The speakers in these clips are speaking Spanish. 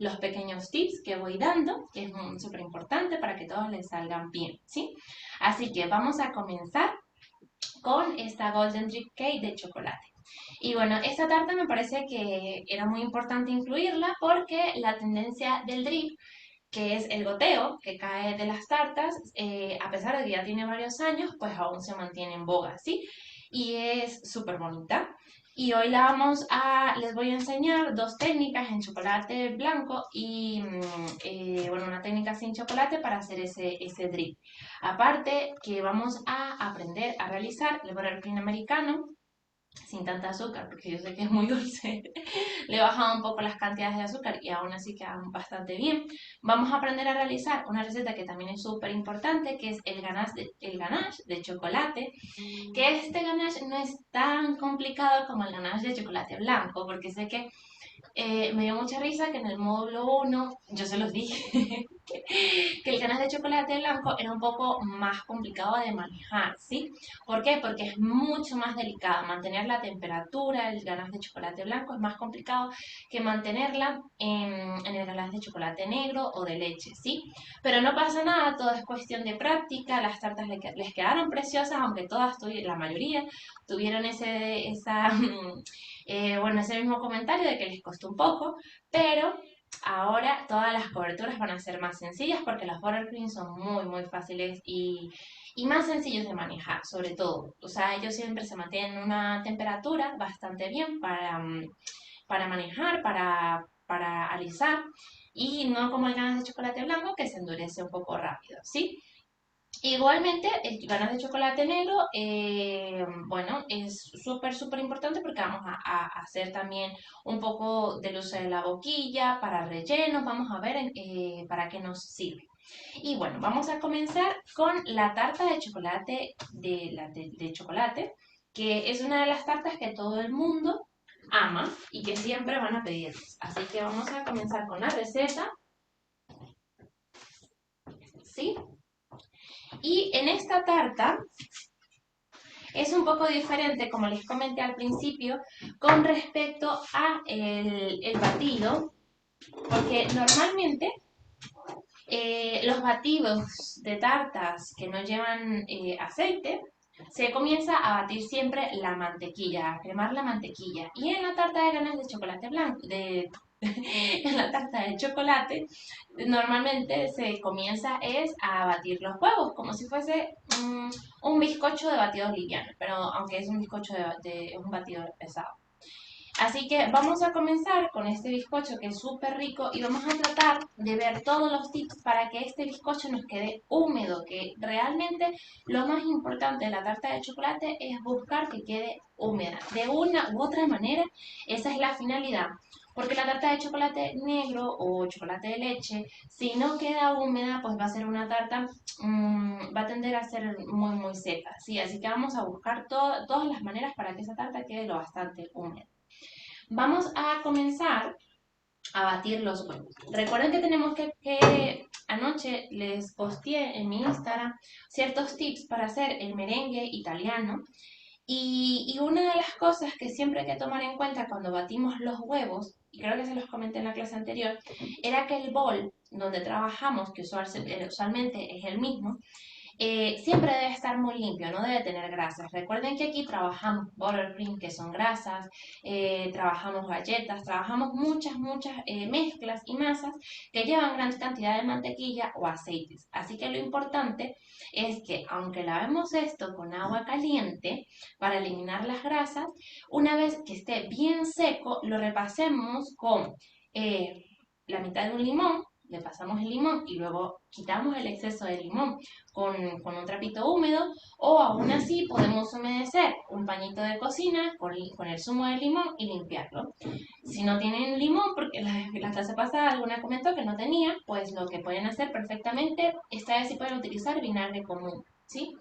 los pequeños tips que voy dando, que es súper importante para que todos les salgan bien, ¿sí? Así que vamos a comenzar con esta Golden Drip Cake de chocolate. Y bueno, esta tarta me parece que era muy importante incluirla porque la tendencia del drip, que es el goteo que cae de las tartas, a pesar de que ya tiene varios años, pues aún se mantiene en boga, ¿sí? Y es súper bonita. Y hoy les voy a enseñar dos técnicas en chocolate blanco y, bueno, una técnica sin chocolate para hacer ese drip. Aparte que vamos a aprender a realizar el buttercream americano sin tanta azúcar, porque yo sé que es muy dulce. Le he bajado un poco las cantidades de azúcar y aún así quedan bastante bien. Vamos a aprender a realizar una receta que también es súper importante, que es el ganache de chocolate, que este ganache no es tan complicado como el ganache de chocolate blanco, porque sé que me dio mucha risa que en el módulo 1 yo se los dije que el ganache de chocolate blanco era un poco más complicado de manejar, ¿sí? ¿Por qué? Porque es mucho más delicado. Mantener la temperatura del ganache de chocolate blanco es más complicado que mantenerla en el ganache de chocolate negro o de leche, ¿sí? Pero no pasa nada, todo es cuestión de práctica. Las tartas les quedaron preciosas, aunque la mayoría tuvieron bueno, ese mismo comentario de que les costó un poco, pero ahora todas las coberturas van a ser más sencillas porque los buttercream son muy fáciles y más sencillos de manejar, sobre todo. O sea, ellos siempre se mantienen en una temperatura bastante bien para manejar, para alisar, y no como el ganache de chocolate blanco que se endurece un poco rápido, ¿sí? Igualmente, el ganas de chocolate negro, bueno, es súper importante porque vamos a hacer también un poco del uso de la boquilla para relleno. Vamos a ver para qué nos sirve. Y bueno, vamos a comenzar con la tarta de chocolate de chocolate, que es una de las tartas que todo el mundo ama y que siempre van a pedir. Así que vamos a comenzar con la receta, ¿sí? Y en esta tarta es un poco diferente, como les comenté al principio, con respecto a el batido, porque normalmente los batidos de tartas que no llevan aceite, se comienza a batir siempre la mantequilla, a cremar la mantequilla. Y en la tarta de ganas de chocolate blanco, en la tarta de chocolate, normalmente se comienza es a batir los huevos, como si fuese un bizcocho de batidos livianos, pero aunque es un bizcocho es un batido pesado. Así que vamos a comenzar con este bizcocho que es súper rico y vamos a tratar de ver todos los tips para que este bizcocho nos quede húmedo, que realmente lo más importante de la tarta de chocolate es buscar que quede húmeda. De una u otra manera, esa es la finalidad. Porque la tarta de chocolate negro o chocolate de leche, si no queda húmeda, pues va a ser una tarta, va a tender a ser muy seca, ¿sí? Así que vamos a buscar todas las maneras para que esa tarta quede lo bastante húmeda. Vamos a comenzar a batir los huevos. Recuerden que tenemos que anoche les posteé en mi Instagram ciertos tips para hacer el merengue italiano. Y una de las cosas que siempre hay que tomar en cuenta cuando batimos los huevos, y creo que se los comenté en la clase anterior, era que el bol donde trabajamos, que usualmente es el mismo, siempre debe estar muy limpio, no debe tener grasas. Recuerden que aquí trabajamos buttercream, que son grasas, trabajamos galletas, trabajamos muchas mezclas y masas que llevan gran cantidad de mantequilla o aceites. Así que lo importante es que aunque lavemos esto con agua caliente para eliminar las grasas, una vez que esté bien seco, lo repasemos con la mitad de un limón, le pasamos el limón y luego quitamos el exceso de limón con un trapito húmedo, o aún así podemos humedecer un pañito de cocina con el zumo de limón y limpiarlo. Si no tienen limón, porque la clase pasada alguna comentó que no tenía, pues lo que pueden hacer perfectamente, esta vez sí pueden utilizar vinagre común, ¿sí?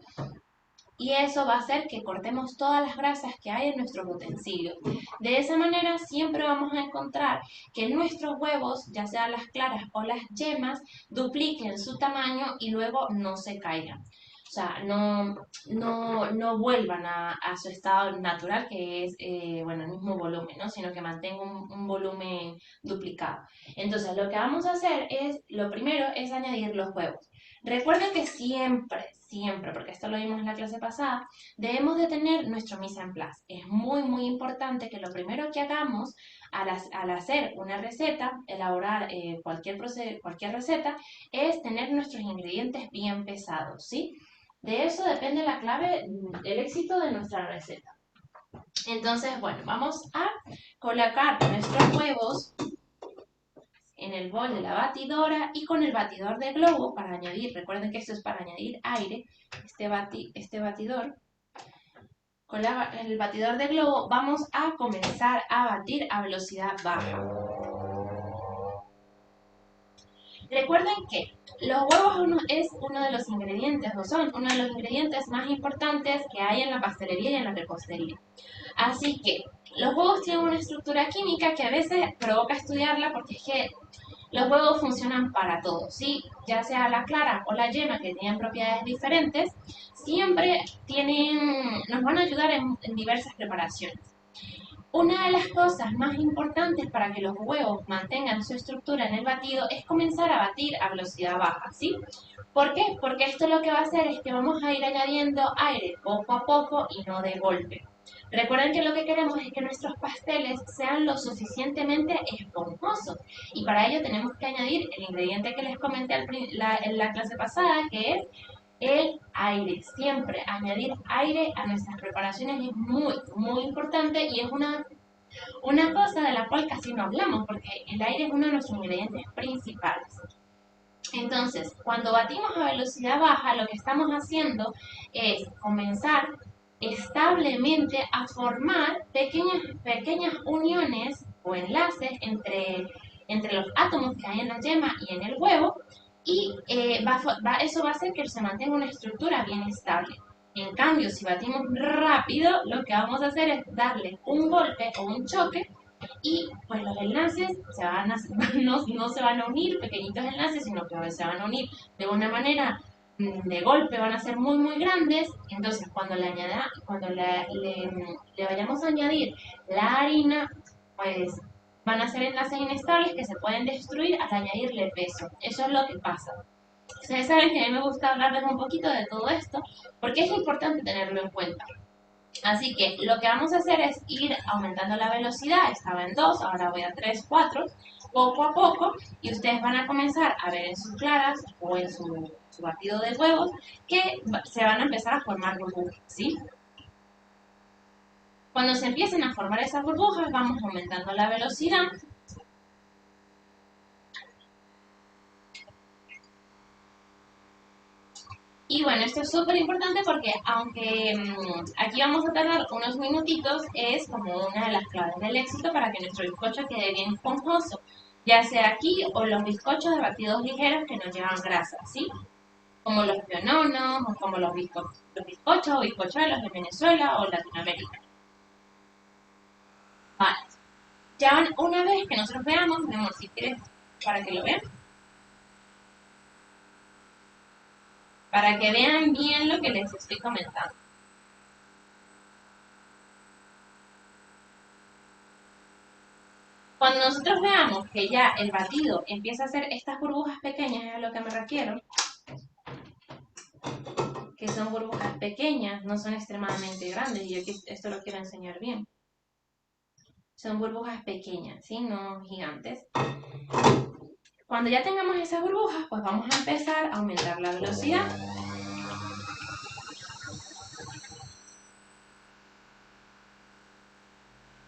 Y eso va a hacer que cortemos todas las grasas que hay en nuestros utensilios. De esa manera siempre vamos a encontrar que nuestros huevos, ya sean las claras o las yemas, dupliquen su tamaño y luego no se caigan. o sea, no vuelvan a su estado natural, que es, bueno, el mismo volumen, ¿no? Sino que mantenga un volumen duplicado. Entonces, lo que vamos a hacer es, lo primero es añadir los huevos. Recuerden que siempre, porque esto lo vimos en la clase pasada, debemos de tener nuestro mise en place. Es muy importante que lo primero que hagamos al hacer una receta, elaborar cualquier receta, es tener nuestros ingredientes bien pesados, ¿sí? De eso depende la clave, el éxito de nuestra receta. Entonces, bueno, vamos a colocar nuestros huevos en el bol de la batidora y con el batidor de globo para añadir, recuerden que esto es para añadir aire, este batidor, con el batidor de globo vamos a comenzar a batir a velocidad baja. Recuerden que los huevos es uno de los ingredientes, o son uno de los ingredientes más importantes que hay en la pastelería y en la repostería. Así que los huevos tienen una estructura química que a veces provoca estudiarla porque es que los huevos funcionan para todo, ¿sí? Ya sea la clara o la yema, que tienen propiedades diferentes, siempre nos van a ayudar en diversas preparaciones. Una de las cosas más importantes para que los huevos mantengan su estructura en el batido es comenzar a batir a velocidad baja, ¿sí? ¿Por qué? Porque esto lo que va a hacer es que vamos a ir añadiendo aire poco a poco y no de golpe. Recuerden que lo que queremos es que nuestros pasteles sean lo suficientemente esponjosos y para ello tenemos que añadir el ingrediente que les comenté en la clase pasada, que es el aire. Siempre añadir aire a nuestras preparaciones es muy importante y es una cosa de la cual casi no hablamos porque el aire es uno de nuestros ingredientes principales. Entonces, cuando batimos a velocidad baja, lo que estamos haciendo es comenzar establemente a formar pequeñas uniones o enlaces entre los átomos que hay en la yema y en el huevo y eso va a hacer que se mantenga una estructura bien estable. En cambio, si batimos rápido, lo que vamos a hacer es darle un golpe o un choque y pues los enlaces no se van a unir, pequeñitos enlaces, sino que se van a unir de una manera de golpe, van a ser muy grandes. Entonces, cuando le vayamos a añadir la harina, pues van a ser enlaces inestables que se pueden destruir al añadirle peso. Eso es lo que pasa. Ustedes saben que a mí me gusta hablarles un poquito de todo esto porque es importante tenerlo en cuenta. Así que lo que vamos a hacer es ir aumentando la velocidad, estaba en 2, ahora voy a 3, 4, poco a poco, y ustedes van a comenzar a ver en sus claras o en su batido de huevos que se van a empezar a formar burbujas, ¿sí? Cuando se empiecen a formar esas burbujas, vamos aumentando la velocidad. Y bueno, esto es súper importante porque aunque aquí vamos a tardar unos minutitos, es como una de las claves del éxito para que nuestro bizcocho quede bien esponjoso, ya sea aquí o los bizcochos de batidos ligeros que no llevan grasa, ¿sí? Como los piononos o como los bizcochos o bizcochuelos de Venezuela o Latinoamérica. Vale, ya una vez que nosotros veamos, mi amor, si quieres, para que lo vean, para que vean bien lo que les estoy comentando. Cuando nosotros veamos que ya el batido empieza a hacer estas burbujas pequeñas, es a lo que me refiero, que son burbujas pequeñas, no son extremadamente grandes, y yo esto lo quiero enseñar bien. Son burbujas pequeñas, ¿sí? No gigantes. Cuando ya tengamos esas burbujas, pues vamos a empezar a aumentar la velocidad.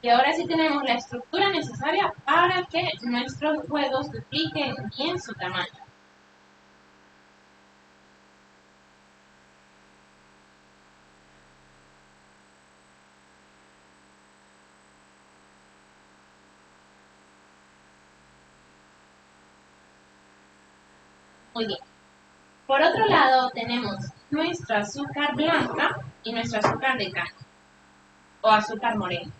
Y ahora sí tenemos la estructura necesaria para que nuestros huevos dupliquen bien su tamaño. Muy bien. Por otro lado, tenemos nuestra azúcar blanca y nuestro azúcar de caña o azúcar moreno.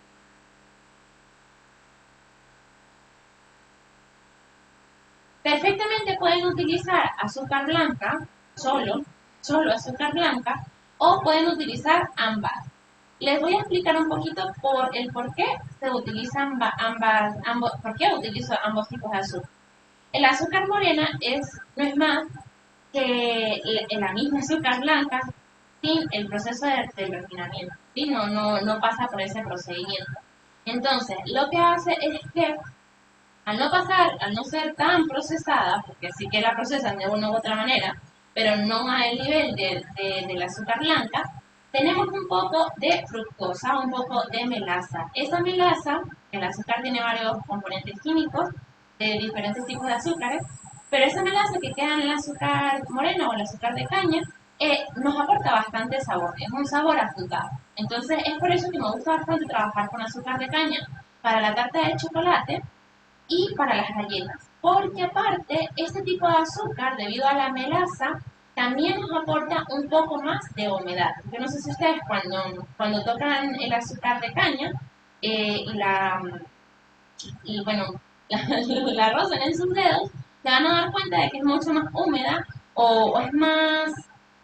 Perfectamente pueden utilizar azúcar blanca solo solo azúcar blanca o pueden utilizar ambas. Les voy a explicar un poquito por qué se utilizan por qué utilizo ambos tipos de azúcar. El azúcar morena no es más que la misma azúcar blanca sin el proceso de refinamiento, ¿sí? No pasa por ese procedimiento. Entonces, lo que hace es que al no ser tan procesada, porque sí que la procesan de una u otra manera, pero no al nivel del azúcar blanca, tenemos un poco de fructosa, un poco de melaza. Esa melaza, el azúcar tiene varios componentes químicos de diferentes tipos de azúcares, pero esa melaza que queda en el azúcar moreno o el azúcar de caña nos aporta bastante sabor, es un sabor afrutado. Entonces es por eso que me gusta bastante trabajar con azúcar de caña para la tarta de chocolate y para las galletas. Porque aparte, este tipo de azúcar, debido a la melaza, también nos aporta un poco más de humedad. Yo no sé si ustedes cuando tocan el azúcar de caña y bueno, la rozan en sus dedos, se van a dar cuenta de que es mucho más húmeda o es más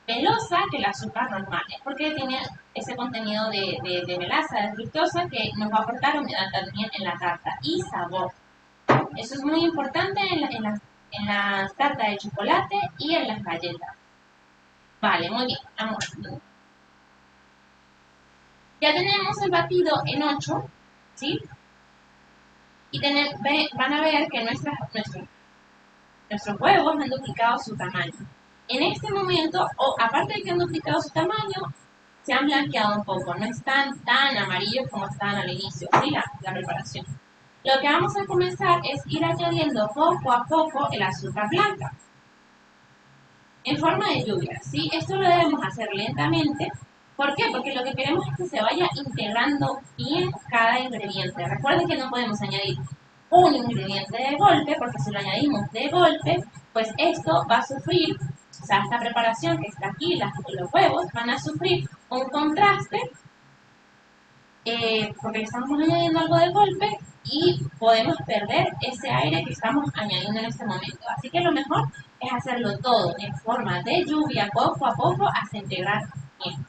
melosa que el azúcar normal. Es porque tiene ese contenido de melaza, de fructosa, que nos va a aportar humedad también en la tarta y sabor. Eso es muy importante en las tartas de chocolate y en las galletas. Vale, muy bien, vamos. Ya tenemos el batido en 8, ¿sí? Y van a ver que nuestros huevos han duplicado su tamaño. En este momento, aparte de que han duplicado su tamaño, se han blanqueado un poco. No están tan amarillos como estaban al inicio, ¿sí? La preparación. Lo que vamos a comenzar es ir añadiendo poco a poco el azúcar blanca en forma de lluvia, ¿sí? Esto lo debemos hacer lentamente. ¿Por qué? Porque lo que queremos es que se vaya integrando bien cada ingrediente. Recuerden que no podemos añadir un ingrediente de golpe, porque si lo añadimos de golpe, pues esto va a sufrir, o sea, esta preparación que está aquí, los huevos, van a sufrir un contraste porque le estamos añadiendo algo de golpe y podemos perder ese aire que estamos añadiendo en este momento. Así que lo mejor es hacerlo todo en forma de lluvia, poco a poco, hasta integrar bien.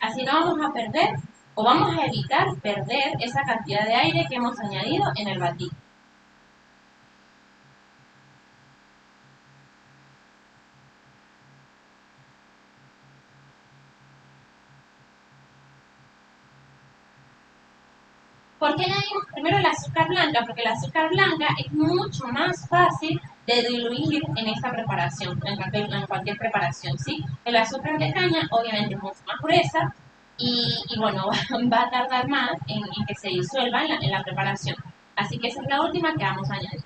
Así no vamos a perder o vamos a evitar perder esa cantidad de aire que hemos añadido en el batido. ¿Por qué añadimos primero el azúcar blanca? Porque el azúcar blanca es mucho más fácil de diluir en esta preparación, en cualquier preparación, ¿sí? El azúcar de caña obviamente es mucho más gruesa y bueno, va a tardar más en que se disuelva en la preparación. Así que esa es la última que vamos a añadir.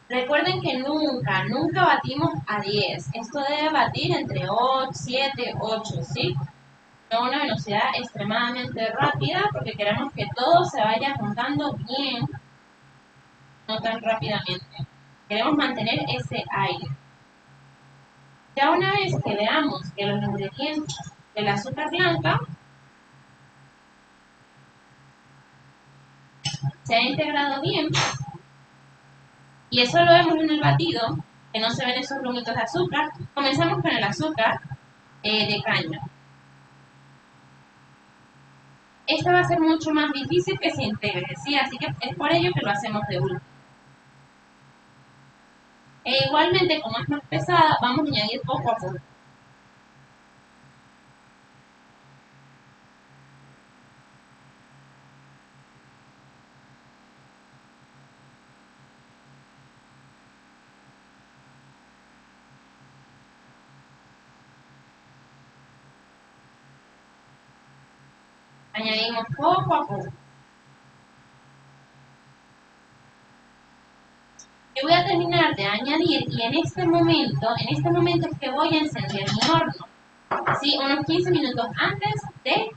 Recuerden que nunca batimos a 10. Esto debe batir entre 8, 7, 8, ¿sí? A una velocidad extremadamente rápida porque queremos que todo se vaya juntando bien, no tan rápidamente. Queremos mantener ese aire. Ya una vez que veamos que los ingredientes del azúcar blanca se ha integrado bien, y eso lo vemos en el batido, que no se ven esos grumitos de azúcar, comenzamos con el azúcar de caña. Esta va a ser mucho más difícil que se integre, ¿sí? Así que es por ello que lo hacemos de último. E igualmente, como es más pesada, vamos a añadir poco a poco. Añadimos poco a poco. Yo voy a terminar de añadir y en este momento es que voy a encender mi horno. ¿Sí? Unos 15 minutos antes de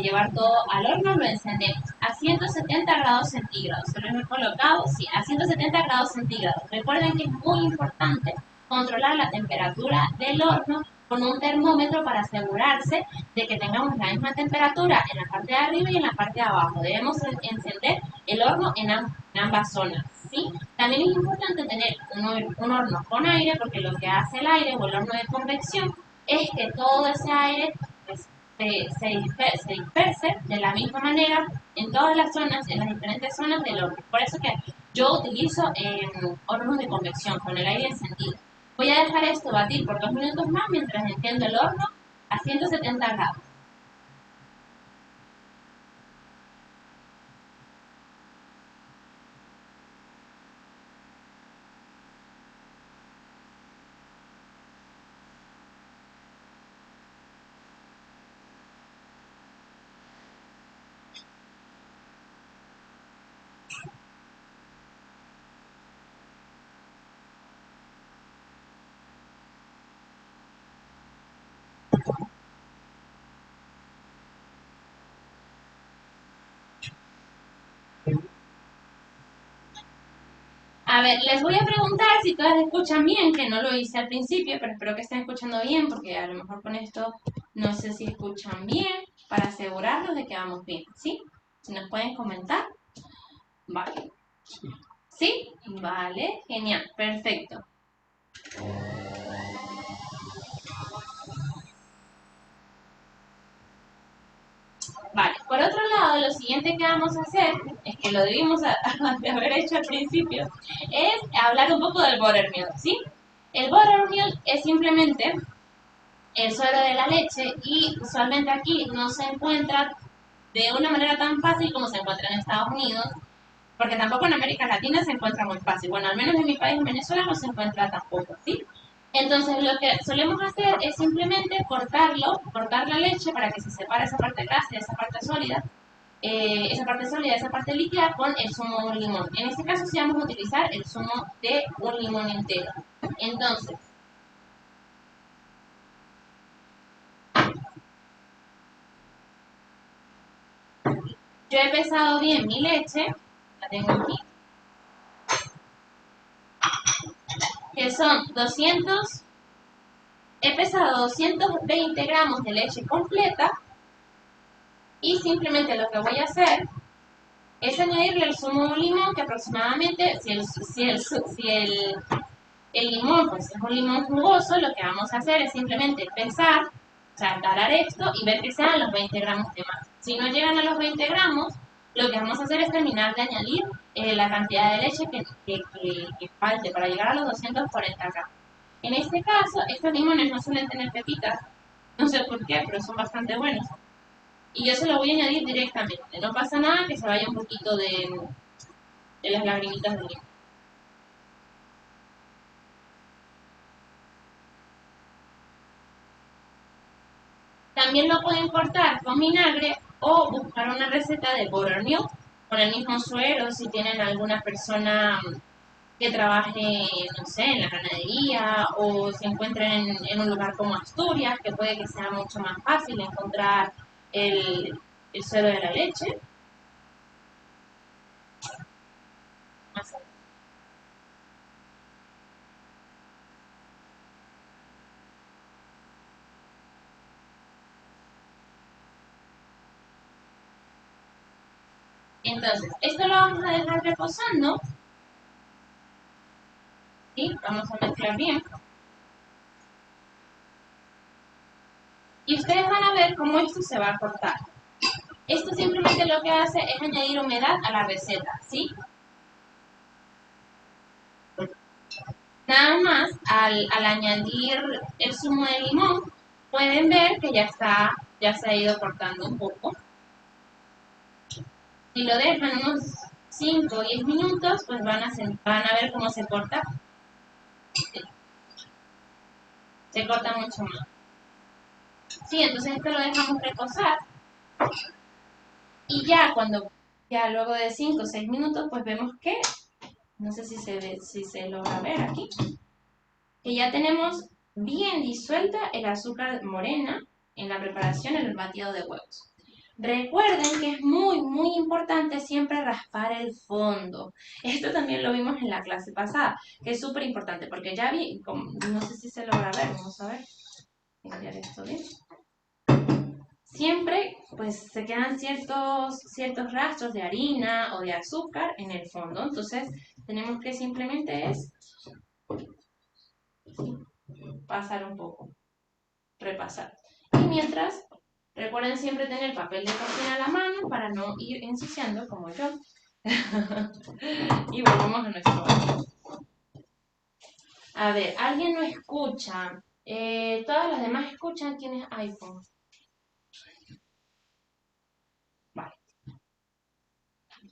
llevar todo al horno lo encendemos a 170 grados centígrados. Se lo he colocado, sí, a 170 grados centígrados. Recuerden que es muy importante controlar la temperatura del horno con un termómetro para asegurarse de que tengamos la misma temperatura en la parte de arriba y en la parte de abajo. Debemos encender el horno en ambas zonas, ¿sí? También es importante tener un horno con aire porque lo que hace el aire o el horno de convección es que todo ese aire pues, se disperse de la misma manera en todas las zonas, en las diferentes zonas del horno. Por eso que yo utilizo hornos de convección con el aire encendido. Voy a dejar esto batir por 2 minutos más mientras enciendo el horno a 170 grados. A ver, les voy a preguntar si todas escuchan bien, que no lo hice al principio, pero espero que estén escuchando bien, porque a lo mejor con esto no sé si escuchan bien, para asegurarnos de que vamos bien, ¿sí? Si nos pueden comentar. Vale. ¿Sí? Vale, genial, perfecto. Vale, por otro lado, lo siguiente que vamos a hacer, es que lo debimos de haber hecho al principio, es hablar un poco del buttermilk, ¿sí? El buttermilk es simplemente el suero de la leche y usualmente aquí no se encuentra de una manera tan fácil como se encuentra en Estados Unidos, porque tampoco en América Latina se encuentra muy fácil. Bueno, al menos en mi país, en Venezuela, no se encuentra tampoco, ¿sí? Entonces, lo que solemos hacer es simplemente cortarlo, cortar la leche para que se separe esa parte grasa y esa parte líquida con el zumo de un limón. En este caso, sí vamos a utilizar el zumo de un limón entero. Entonces, yo he pesado bien mi leche, la tengo aquí, que son 200, he pesado 220 gramos de leche completa y simplemente lo que voy a hacer es añadirle el zumo de un limón que aproximadamente, el limón pues es un limón jugoso, lo que vamos a hacer es simplemente pesar, o sea, talar esto y ver que sean los 20 gramos de más. Si no llegan a los 20 gramos, lo que vamos a hacer es terminar de añadir la cantidad de leche que falte para llegar a los 240 gramos. En este caso, estos limones no suelen tener pepitas, no sé por qué, pero son bastante buenos. Y yo se lo voy a añadir directamente. No pasa nada que se vaya un poquito de las lagrimitas de limón. También lo pueden cortar con vinagre o buscar una receta de buttermilk con el mismo suero si tienen alguna persona que trabaje, no sé, en la ganadería o se encuentren en un lugar como Asturias, que puede que sea mucho más fácil encontrar el suero de la leche. Entonces, esto lo vamos a dejar reposando, ¿sí? Vamos a mezclar bien. Y ustedes van a ver cómo esto se va a cortar. Esto simplemente lo que hace es añadir humedad a la receta, ¿sí? Nada más, al añadir el zumo de limón, pueden ver que ya se ha ido cortando un poco. Si lo dejan unos 5 o 10 minutos, pues van a ver cómo se corta. Se corta mucho más. Sí, entonces esto lo dejamos reposar. Y ya luego de 5 o 6 minutos, pues vemos que, no sé si se ve, si se logra ver aquí, que ya tenemos bien disuelta el azúcar morena en la preparación en el batido de huevos. Recuerden que es muy, muy importante siempre raspar el fondo. Esto también lo vimos en la clase pasada, que es súper importante, porque ya vi, no sé si se logra ver, vamos a ver. ver esto bien. Siempre pues se quedan ciertos rastros de harina o de azúcar en el fondo. Entonces tenemos que simplemente es pasar un poco, repasar. Y mientras, recuerden siempre tener papel de cocina a la mano para no ir ensuciando como yo. Y volvemos a nuestro baño. A ver, ¿alguien no escucha? ¿Todas las demás escuchan? ¿Tienes iPhone? Vale.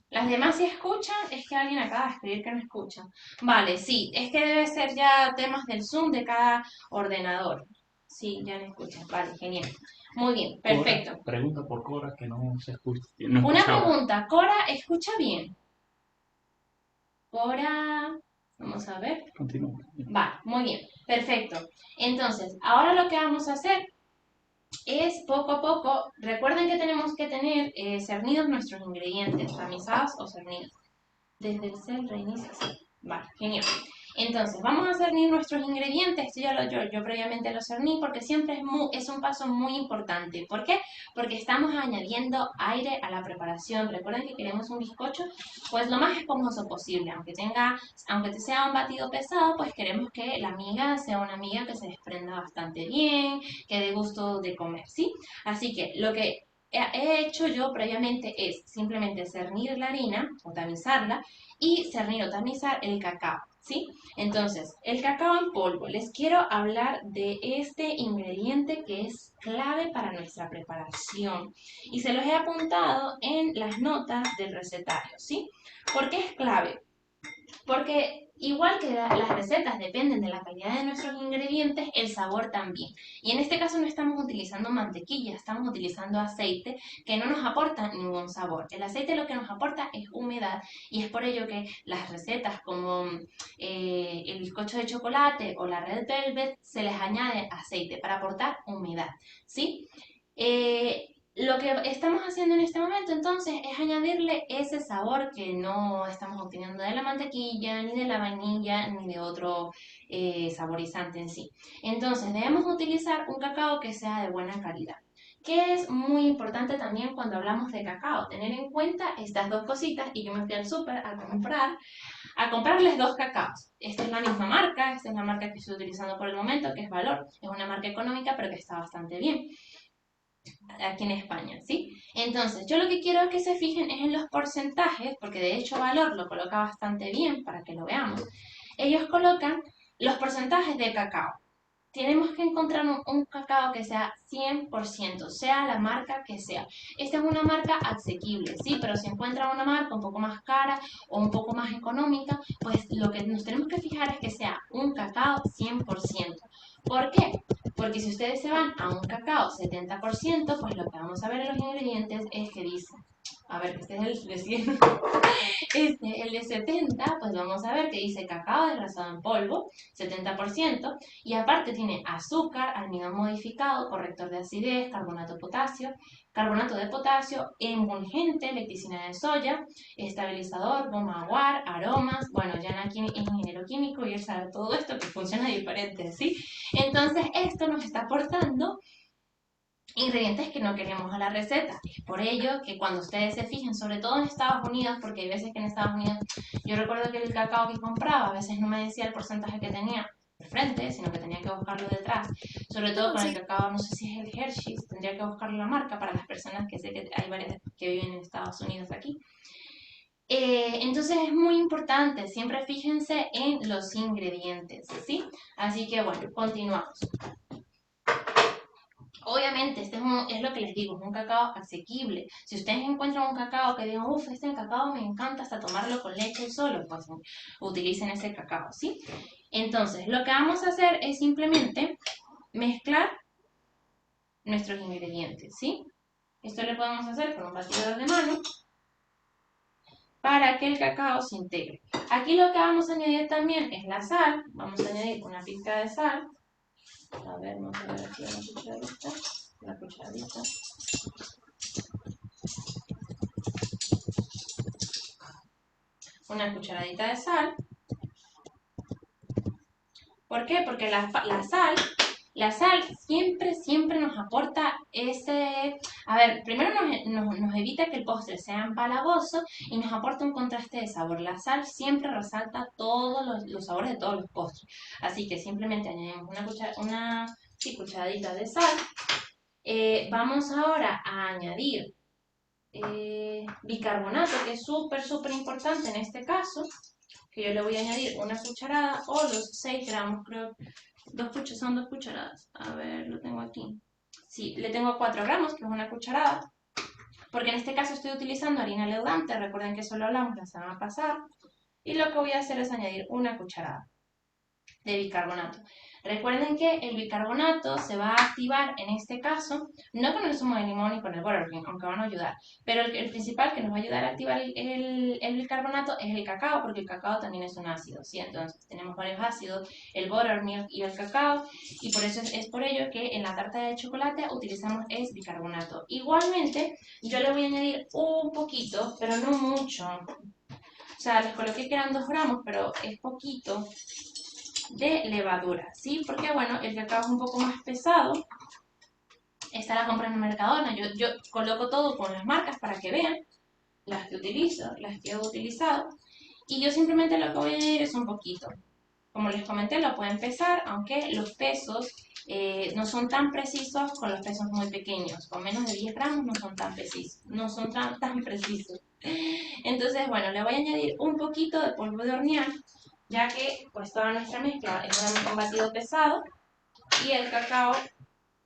Las demás sí escuchan, es que alguien acaba de escribir que no escucha. Vale, sí, es que debe ser ya temas del Zoom de cada ordenador. Sí, ya no escuchan. Vale, genial. Muy bien, perfecto. Cora, pregunta por Cora que no se escucha. No Una escuchaba. pregunta, ¿Cora escucha bien? Cora, vamos a ver. Continúa. Vale, muy bien, perfecto. Entonces, ahora lo que vamos a hacer es poco a poco, recuerden que tenemos que tener cernidos nuestros ingredientes, tamizados o cernidos. Desde el cel reinicia, sí. Vale, genial. Entonces, vamos a cernir nuestros ingredientes. Esto ya yo previamente lo cerní porque siempre es un paso muy importante. ¿Por qué? Porque estamos añadiendo aire a la preparación. Recuerden que queremos un bizcocho, pues lo más esponjoso posible. Aunque sea un batido pesado, pues queremos que la miga sea una miga que se desprenda bastante bien, que dé gusto de comer, ¿sí? Así que lo que he hecho yo previamente es simplemente cernir la harina o tamizarla y cernir o tamizar el cacao, ¿sí? Entonces, el cacao en polvo. Les quiero hablar de este ingrediente que es clave para nuestra preparación y se los he apuntado en las notas del recetario, ¿sí? ¿Por qué es clave? Porque igual que las recetas dependen de la calidad de nuestros ingredientes, el sabor también. Y en este caso no estamos utilizando mantequilla, estamos utilizando aceite que no nos aporta ningún sabor. El aceite lo que nos aporta es humedad y es por ello que las recetas como el bizcocho de chocolate o la red velvet se les añade aceite para aportar humedad, ¿sí? Lo que estamos haciendo en este momento entonces es añadirle ese sabor que no estamos obteniendo de la mantequilla, ni de la vainilla, ni de otro saborizante en sí. Entonces debemos utilizar un cacao que sea de buena calidad. Que es muy importante también cuando hablamos de cacao, tener en cuenta estas dos cositas y yo me fui al súper a comprarles dos cacaos. Esta es la misma marca, esta es la marca que estoy utilizando por el momento, que es Valor. Es una marca económica pero que está bastante bien aquí en España, ¿sí? Entonces, yo lo que quiero que se fijen es en los porcentajes, porque de hecho Valor lo coloca bastante bien para que lo veamos. Ellos colocan los porcentajes de cacao. Tenemos que encontrar un cacao que sea 100%, sea la marca que sea. Esta es una marca asequible, sí, pero si encuentran una marca un poco más cara o un poco más económica, pues lo que nos tenemos que fijar es que sea un cacao 100%. ¿Por qué? Porque si ustedes se van a un cacao 70%, pues lo que vamos a ver en los ingredientes es que dice, a ver, este es el de 100, el de 70, pues vamos a ver que dice cacao desgrasado en polvo, 70%, y aparte tiene azúcar, almidón modificado, corrector de acidez, carbonato de potasio, emulgente, lecticina de soya, estabilizador, goma aguar, aromas, bueno, ya aquí es ingeniero químico y él sabe todo esto que funciona diferente, ¿sí? Entonces esto nos está aportando ingredientes que no queremos a la receta. Es por ello que cuando ustedes se fijen, sobre todo en Estados Unidos, porque hay veces que en Estados Unidos, yo recuerdo que el cacao que compraba a veces no me decía el porcentaje que tenía de frente, sino que tenía que buscarlo detrás. Sobre todo con el cacao, no sé si es el Hershey's, tendría que buscar la marca para las personas que sé que hay varias que viven en Estados Unidos aquí. Entonces es muy importante, siempre fíjense en los ingredientes, ¿sí? Así que bueno, continuamos. Obviamente, es lo que les digo, es un cacao asequible. Si ustedes encuentran un cacao que digan, uff, este cacao me encanta hasta tomarlo con leche solo, pues utilicen ese cacao, ¿sí? Entonces, lo que vamos a hacer es simplemente mezclar nuestros ingredientes, ¿sí? Esto lo podemos hacer con un batidor de mano para que el cacao se integre. Aquí lo que vamos a añadir también es la sal. Vamos a añadir una pizca de sal. A ver, vamos a ver aquí una cucharadita. Una cucharadita. Una cucharadita de sal. ¿Por qué? Porque la sal La sal siempre, siempre nos aporta ese... A ver, primero nos evita que el postre sea empalagoso y nos aporta un contraste de sabor. La sal siempre resalta todos los sabores de todos los postres. Así que simplemente añadimos sí, cucharadita de sal. Vamos ahora a añadir bicarbonato, que es súper, súper importante en este caso, que yo le voy a añadir una cucharada o los 6 gramos, creo. Son 2 cucharadas. A ver, lo tengo aquí. Sí, le tengo 4 gramos, que es una cucharada, porque en este caso estoy utilizando harina leudante. Recuerden que eso lo hablamos la semana pasada. Y lo que voy a hacer es añadir una cucharada de bicarbonato. Recuerden que el bicarbonato se va a activar en este caso, no con el zumo de limón ni con el buttercream, aunque van a ayudar, pero el principal que nos va a ayudar a activar el bicarbonato es el cacao, porque el cacao también es un ácido, ¿sí? Entonces tenemos varios ácidos, el buttermilk y el cacao, y por eso es por ello que en la tarta de chocolate utilizamos es bicarbonato. Igualmente, yo le voy a añadir un poquito, pero no mucho. O sea, les coloqué que eran 2 gramos, pero es poquito de levadura, ¿sí? Porque, bueno, el cacao es un poco más pesado. Esta la compro en el Mercadona. Yo coloco todo con las marcas para que vean las que utilizo, las que he utilizado. Y yo simplemente lo que voy a añadir es un poquito. Como les comenté, lo pueden pesar, aunque los pesos no son tan precisos con los pesos muy pequeños. Con menos de 10 gramos no son tan precisos. No son tan precisos. Entonces, bueno, le voy a añadir un poquito de polvo de hornear, ya que pues toda nuestra mezcla es un batido pesado y el cacao,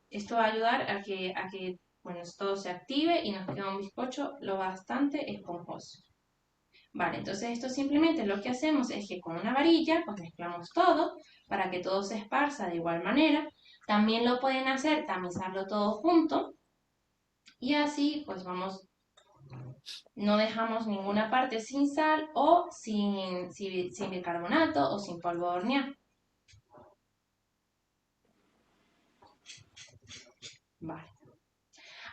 esto va a ayudar a que bueno, todo se active y nos queda un bizcocho lo bastante esponjoso. Vale, entonces esto simplemente lo que hacemos es que con una varilla pues mezclamos todo para que todo se esparza de igual manera. También lo pueden hacer, tamizarlo todo junto y así pues no dejamos ninguna parte sin sal o sin bicarbonato o sin polvo de hornear. Vale.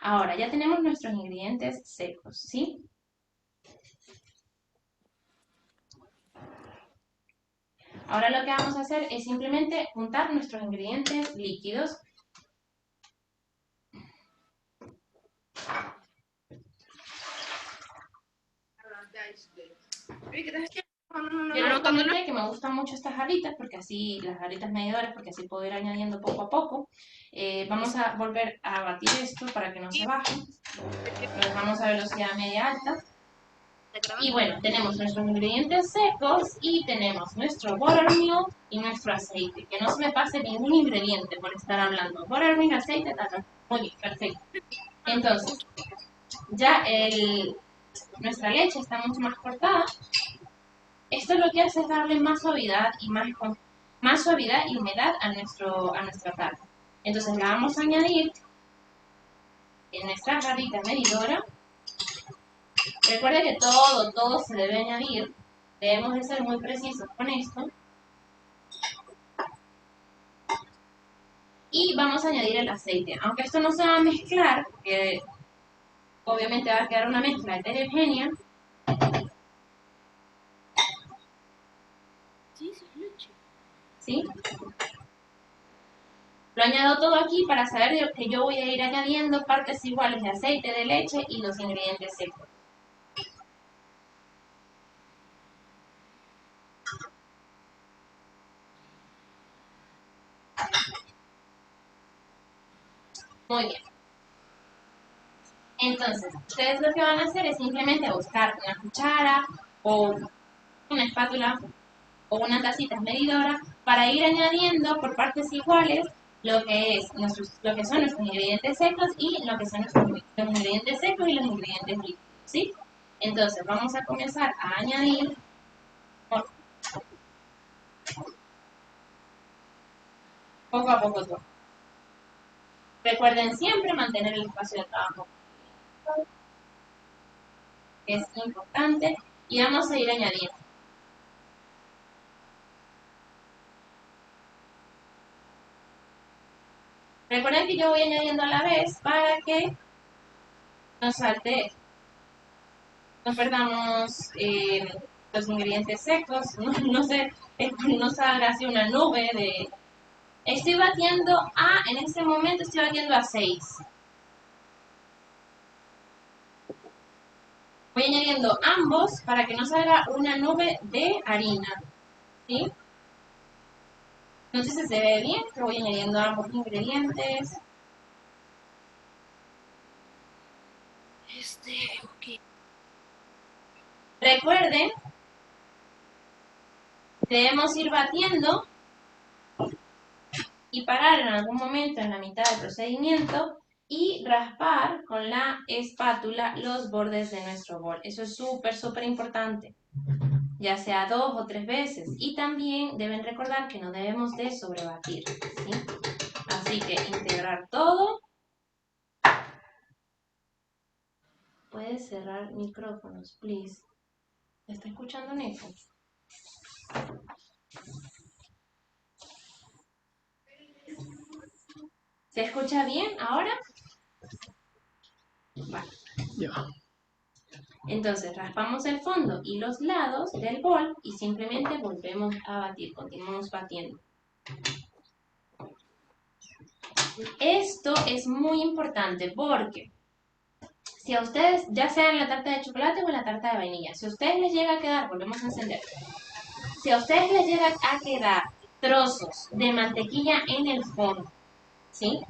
Ahora ya tenemos nuestros ingredientes secos, ¿sí? Ahora lo que vamos a hacer es simplemente juntar nuestros ingredientes líquidos. Yo les comenté que me gustan mucho estas jarritas, porque así, las jarritas medidoras, porque así puedo ir añadiendo poco a poco. Vamos a volver a batir esto para que no se baje. Lo dejamos a velocidad media alta. Y bueno, tenemos nuestros ingredientes secos y tenemos nuestro buttermilk y nuestro aceite. Que no se me pase ningún ingrediente por estar hablando. Buttermilk, aceite, tal. Muy bien, perfecto. Entonces, ya nuestra leche está mucho más cortada. Esto lo que hace es darle más suavidad y más suavidad y humedad a nuestra tarta. Entonces la vamos a añadir en nuestra jarrita medidora. Recuerda que todo se debe añadir. Debemos de ser muy precisos con esto. Y vamos a añadir el aceite. Aunque esto no se va a mezclar, porque obviamente va a quedar una mezcla heterogénea. ¿Sí? Lo añado todo aquí para saber que yo voy a ir añadiendo partes iguales de aceite, de leche y los ingredientes secos. Muy bien. Entonces, ustedes lo que van a hacer es simplemente buscar una cuchara o una espátula o una tacita medidora para ir añadiendo por partes iguales lo que son nuestros ingredientes secos y lo que son los ingredientes secos y los ingredientes líquidos, ¿sí? Entonces, vamos a comenzar a añadir poco a poco todo. Recuerden siempre mantener el espacio de trabajo, que es importante, y vamos a ir añadiendo. Recuerden que yo voy añadiendo a la vez para que no perdamos los ingredientes secos, no salga así una nube Estoy batiendo en este momento estoy batiendo a 6. Voy añadiendo ambos para que no salga una nube de harina, ¿sí? No sé si se ve bien, pero voy añadiendo ambos ingredientes. Ok. Recuerden, debemos ir batiendo y parar en algún momento en la mitad del procedimiento y raspar con la espátula los bordes de nuestro bol. Eso es súper, súper importante, ya sea 2 o 3 veces. Y también deben recordar que no debemos de sobrebatir, ¿sí? Así que integrar todo. Puedes cerrar micrófonos, please. ¿Me está escuchando, Nico? ¿Se escucha bien ahora? Vale. Ya. Entonces raspamos el fondo y los lados del bol y simplemente volvemos a batir, continuamos batiendo. Esto es muy importante porque si a ustedes, ya sea en la tarta de chocolate o en la tarta de vainilla, si a ustedes les llega a quedar, volvemos a encender, si a ustedes les llega a quedar trozos de mantequilla en el fondo, ¿sí?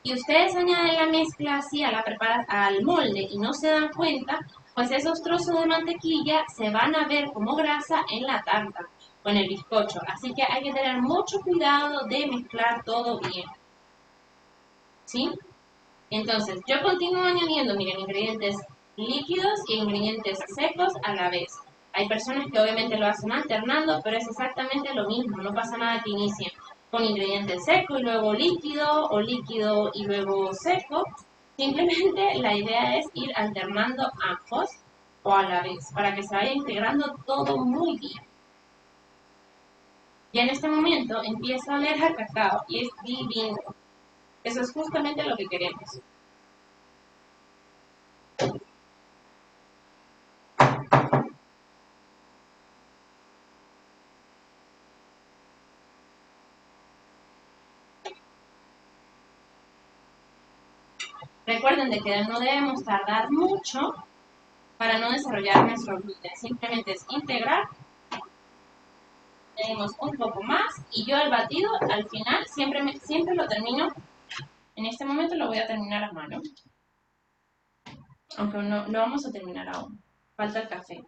Y ustedes añaden la mezcla así al molde y no se dan cuenta, pues esos trozos de mantequilla se van a ver como grasa en la tarta con el bizcocho. Así que hay que tener mucho cuidado de mezclar todo bien, ¿sí? Entonces, yo continúo añadiendo, miren, ingredientes líquidos e ingredientes secos a la vez. Hay personas que obviamente lo hacen alternando, pero es exactamente lo mismo, no pasa nada que inicien con ingrediente seco y luego líquido, o líquido y luego seco. Simplemente la idea es ir alternando ambos o a la vez, para que se vaya integrando todo muy bien. Y en este momento empieza a oler a cacao y es divino. Eso es justamente lo que queremos. Recuerden de que no debemos tardar mucho para no desarrollar nuestro gluten. Simplemente es integrar, añadimos un poco más y yo el batido al final siempre lo termino, en este momento lo voy a terminar a mano, aunque no lo vamos a terminar aún, falta el café.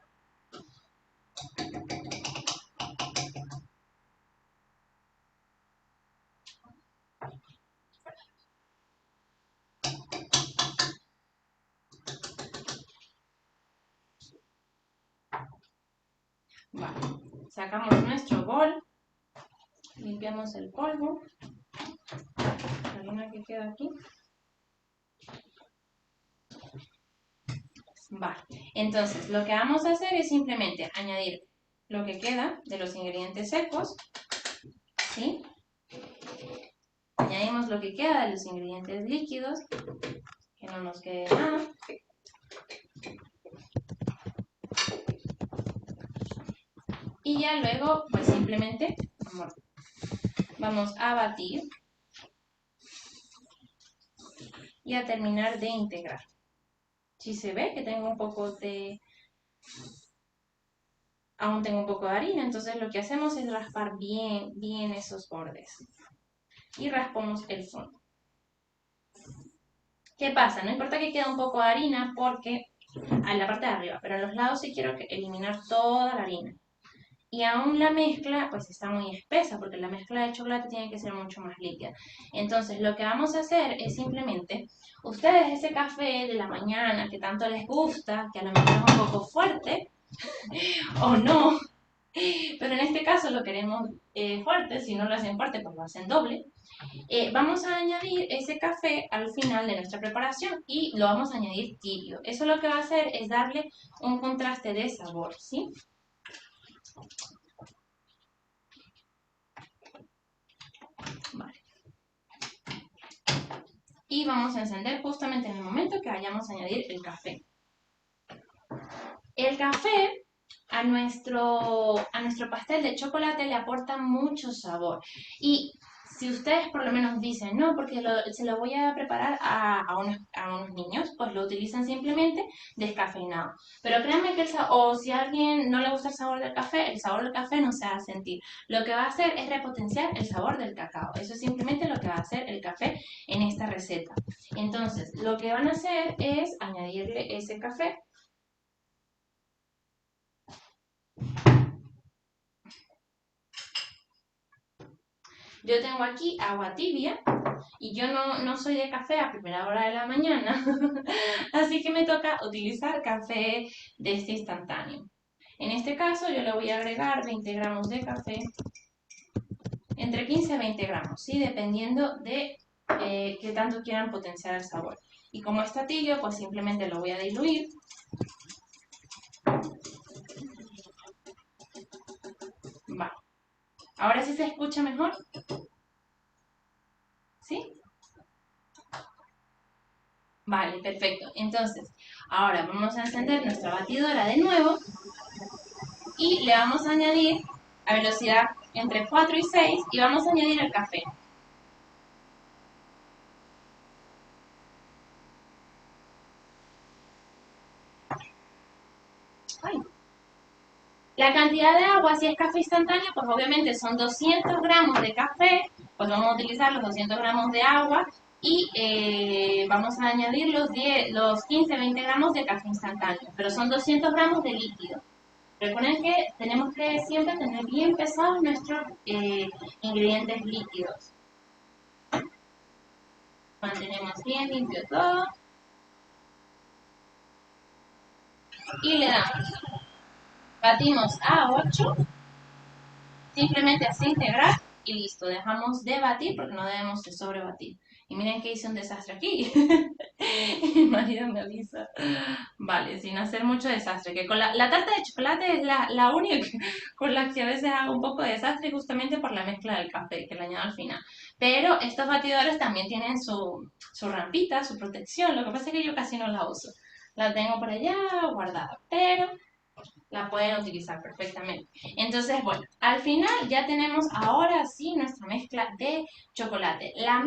Vale, sacamos nuestro bol, limpiamos el polvo, la harina que queda aquí. Vale, entonces lo que vamos a hacer es simplemente añadir lo que queda de los ingredientes secos, ¿sí? Añadimos lo que queda de los ingredientes líquidos, que no nos quede nada. Y ya luego, pues simplemente vamos a batir y a terminar de integrar. Si se ve que tengo un poco de... Aún tengo un poco de harina, entonces lo que hacemos es raspar bien, bien esos bordes. Y raspamos el fondo. ¿Qué pasa? No importa que quede un poco de harina porque en la parte de arriba, pero en los lados sí quiero eliminar toda la harina. Y aún la mezcla pues está muy espesa porque la mezcla de chocolate tiene que ser mucho más líquida. Entonces lo que vamos a hacer es simplemente, ustedes ese café de la mañana que tanto les gusta, que a lo mejor es un poco fuerte o no, pero en este caso lo queremos fuerte, si no lo hacen fuerte pues lo hacen doble. Vamos a añadir ese café al final de nuestra preparación y lo vamos a añadir tibio. Eso lo que va a hacer es darle un contraste de sabor, ¿sí? Vale. Y vamos a encender justamente en el momento que vayamos a añadir el café. El café a nuestro pastel de chocolate le aporta mucho sabor. Y Si ustedes por lo menos dicen, no, porque se lo voy a preparar a unos niños, pues lo utilizan simplemente descafeinado. Pero créanme que o si a alguien no le gusta el sabor del café no se va a sentir. Lo que va a hacer es repotenciar el sabor del cacao. Eso es simplemente lo que va a hacer el café en esta receta. Entonces, lo que van a hacer es añadirle ese café. Yo tengo aquí agua tibia y yo no soy de café a primera hora de la mañana, así que me toca utilizar café de este instantáneo. En este caso yo le voy a agregar 20 gramos de café, entre 15 a 20 gramos, ¿sí? Dependiendo de qué tanto quieran potenciar el sabor. Y como está tibio, pues simplemente lo voy a diluir. Vale. Ahora sí se escucha mejor. ¿Sí? Vale, perfecto. Entonces, ahora vamos a encender nuestra batidora de nuevo y le vamos a añadir a velocidad entre 4 y 6 y vamos a añadir el café. Ay. La cantidad de agua, si es café instantáneo, pues obviamente son 200 gramos de café, pues vamos a utilizar los 200 gramos de agua y vamos a añadir los 15-20 gramos de café instantáneo, pero son 200 gramos de líquido. Recuerden que tenemos que siempre tener bien pesados nuestros ingredientes líquidos. Mantenemos bien limpio todo. Y le damos. Batimos a 8. Simplemente así integrar y listo. Dejamos de batir porque no debemos de sobrebatir. Y miren que hice un desastre aquí. Mi marido me avisa. Vale, sin hacer mucho desastre. Que con la tarta de chocolate es la única con la que a veces hago un poco de desastre justamente por la mezcla del café que le añado al final. Pero estos batidores también tienen su rampita, su protección. Lo que pasa es que yo casi no la uso. La tengo por allá guardada. Pero la pueden utilizar perfectamente. Entonces, bueno, al final ya tenemos ahora sí nuestra mezcla de chocolate. La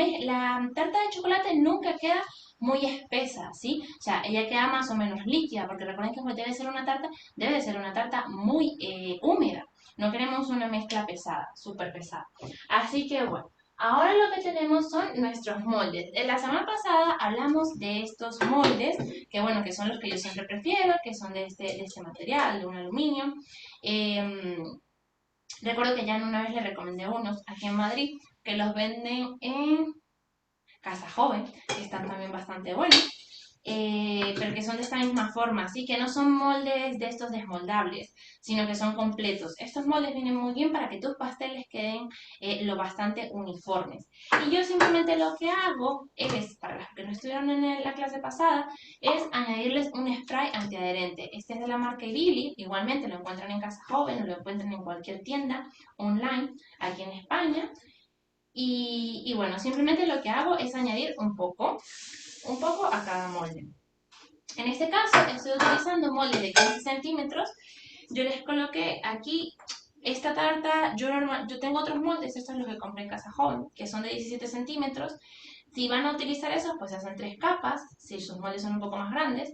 tarta de chocolate nunca queda muy espesa, ¿sí? O sea, ella queda más o menos líquida, porque recuerden que debe ser una tarta muy húmeda. No queremos una mezcla pesada, súper pesada. Así que bueno, ahora lo que tenemos son nuestros moldes. En la semana pasada hablamos de estos moldes, que bueno, que son los que yo siempre prefiero, que son de este material, de un aluminio. Recuerdo que ya en una vez le recomendé unos aquí en Madrid, que los venden en Casa Joven, que están también bastante buenos. Pero que son de esta misma forma, así que no son moldes de estos desmoldables, sino que son completos. Estos moldes vienen muy bien para que tus pasteles queden lo bastante uniformes. Y yo simplemente lo que hago es, para los que no estuvieron en la clase pasada, es añadirles un spray antiadherente. Este es de la marca Ibili, igualmente lo encuentran en Casa Joven o lo encuentran en cualquier tienda online aquí en España. Y bueno, simplemente lo que hago es añadir un poco a cada molde. En este caso estoy utilizando moldes de 15 centímetros. Yo les coloqué aquí esta tarta, yo tengo otros moldes, estos son los que compré en Casa Joven, que son de 17 centímetros. Si van a utilizar esos, pues hacen 3 capas, si sus moldes son un poco más grandes.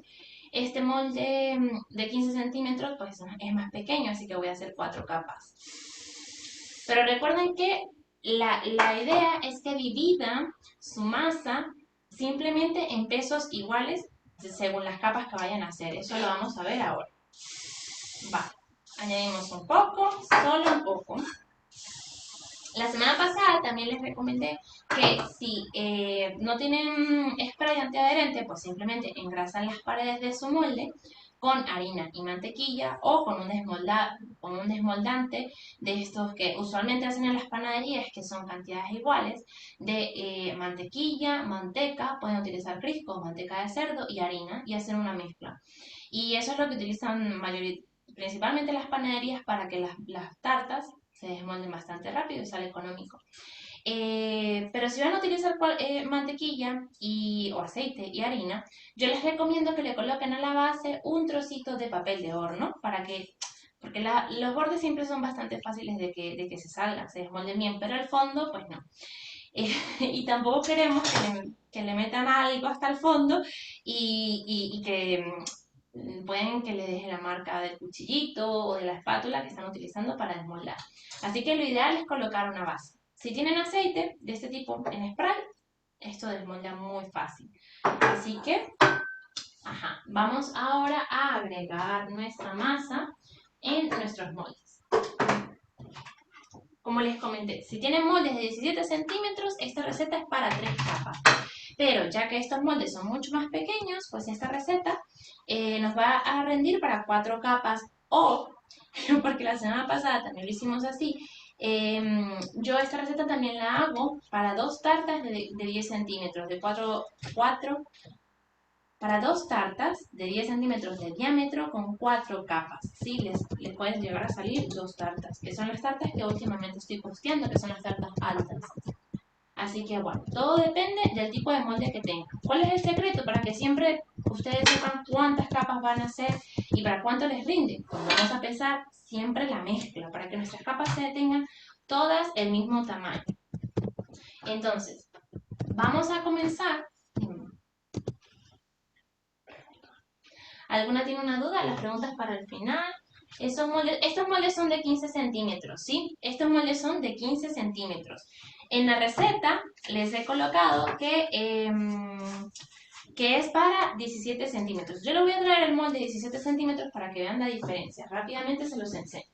Este molde de 15 centímetros pues es más pequeño, así que voy a hacer 4 capas. Pero recuerden que la idea es que dividan su masa simplemente en pesos iguales según las capas que vayan a hacer. Eso lo vamos a ver ahora. Va, añadimos un poco, solo un poco. La semana pasada también les recomendé que si no tienen spray antiadherente, pues simplemente engrasan las paredes de su molde con harina y mantequilla o con un desmoldante de estos que usualmente hacen en las panaderías, que son cantidades iguales de mantequilla, manteca, pueden utilizar Crisco, manteca de cerdo y harina y hacer una mezcla. Y eso es lo que utilizan principalmente las panaderías para que las tartas se desmolden bastante rápido y sale económico. Pero si van a utilizar mantequilla o aceite y harina, yo les recomiendo que le coloquen a la base un trocito de papel de horno porque los bordes siempre son bastante fáciles de que se salgan, se desmolden bien, pero el fondo pues no. Y tampoco queremos que le metan algo hasta el fondo y que pueden que le deje la marca del cuchillito o de la espátula que están utilizando para desmoldar. Así que lo ideal es colocar una base. Si tienen aceite de este tipo en spray, esto desmolda muy fácil. Así que, vamos ahora a agregar nuestra masa en nuestros moldes. Como les comenté, si tienen moldes de 17 centímetros, esta receta es para 3 capas. Pero ya que estos moldes son mucho más pequeños, pues esta receta nos va a rendir para 4 capas. O, porque la semana pasada también lo hicimos así, yo esta receta también la hago para 2 tartas de 10 centímetros, de 4, para 2 tartas de 10 centímetros de diámetro con 4 capas. ¿Sí? Les pueden llegar a salir 2 tartas, que son las tartas que últimamente estoy posteando, que son las tartas altas. Así que bueno, todo depende del tipo de molde que tengan. ¿Cuál es el secreto? Para que siempre ustedes sepan cuántas capas van a hacer y para cuánto les rinde. Pues vamos a pesar siempre la mezcla, para que nuestras capas se tengan todas el mismo tamaño. Entonces, vamos a comenzar. ¿Alguna tiene una duda? Las preguntas para el final. Estos moldes son de 15 centímetros, ¿sí? Estos moldes son de 15 centímetros. En la receta les he colocado que es para 17 centímetros. Yo le voy a traer el molde de 17 centímetros para que vean la diferencia. Rápidamente se los enseño.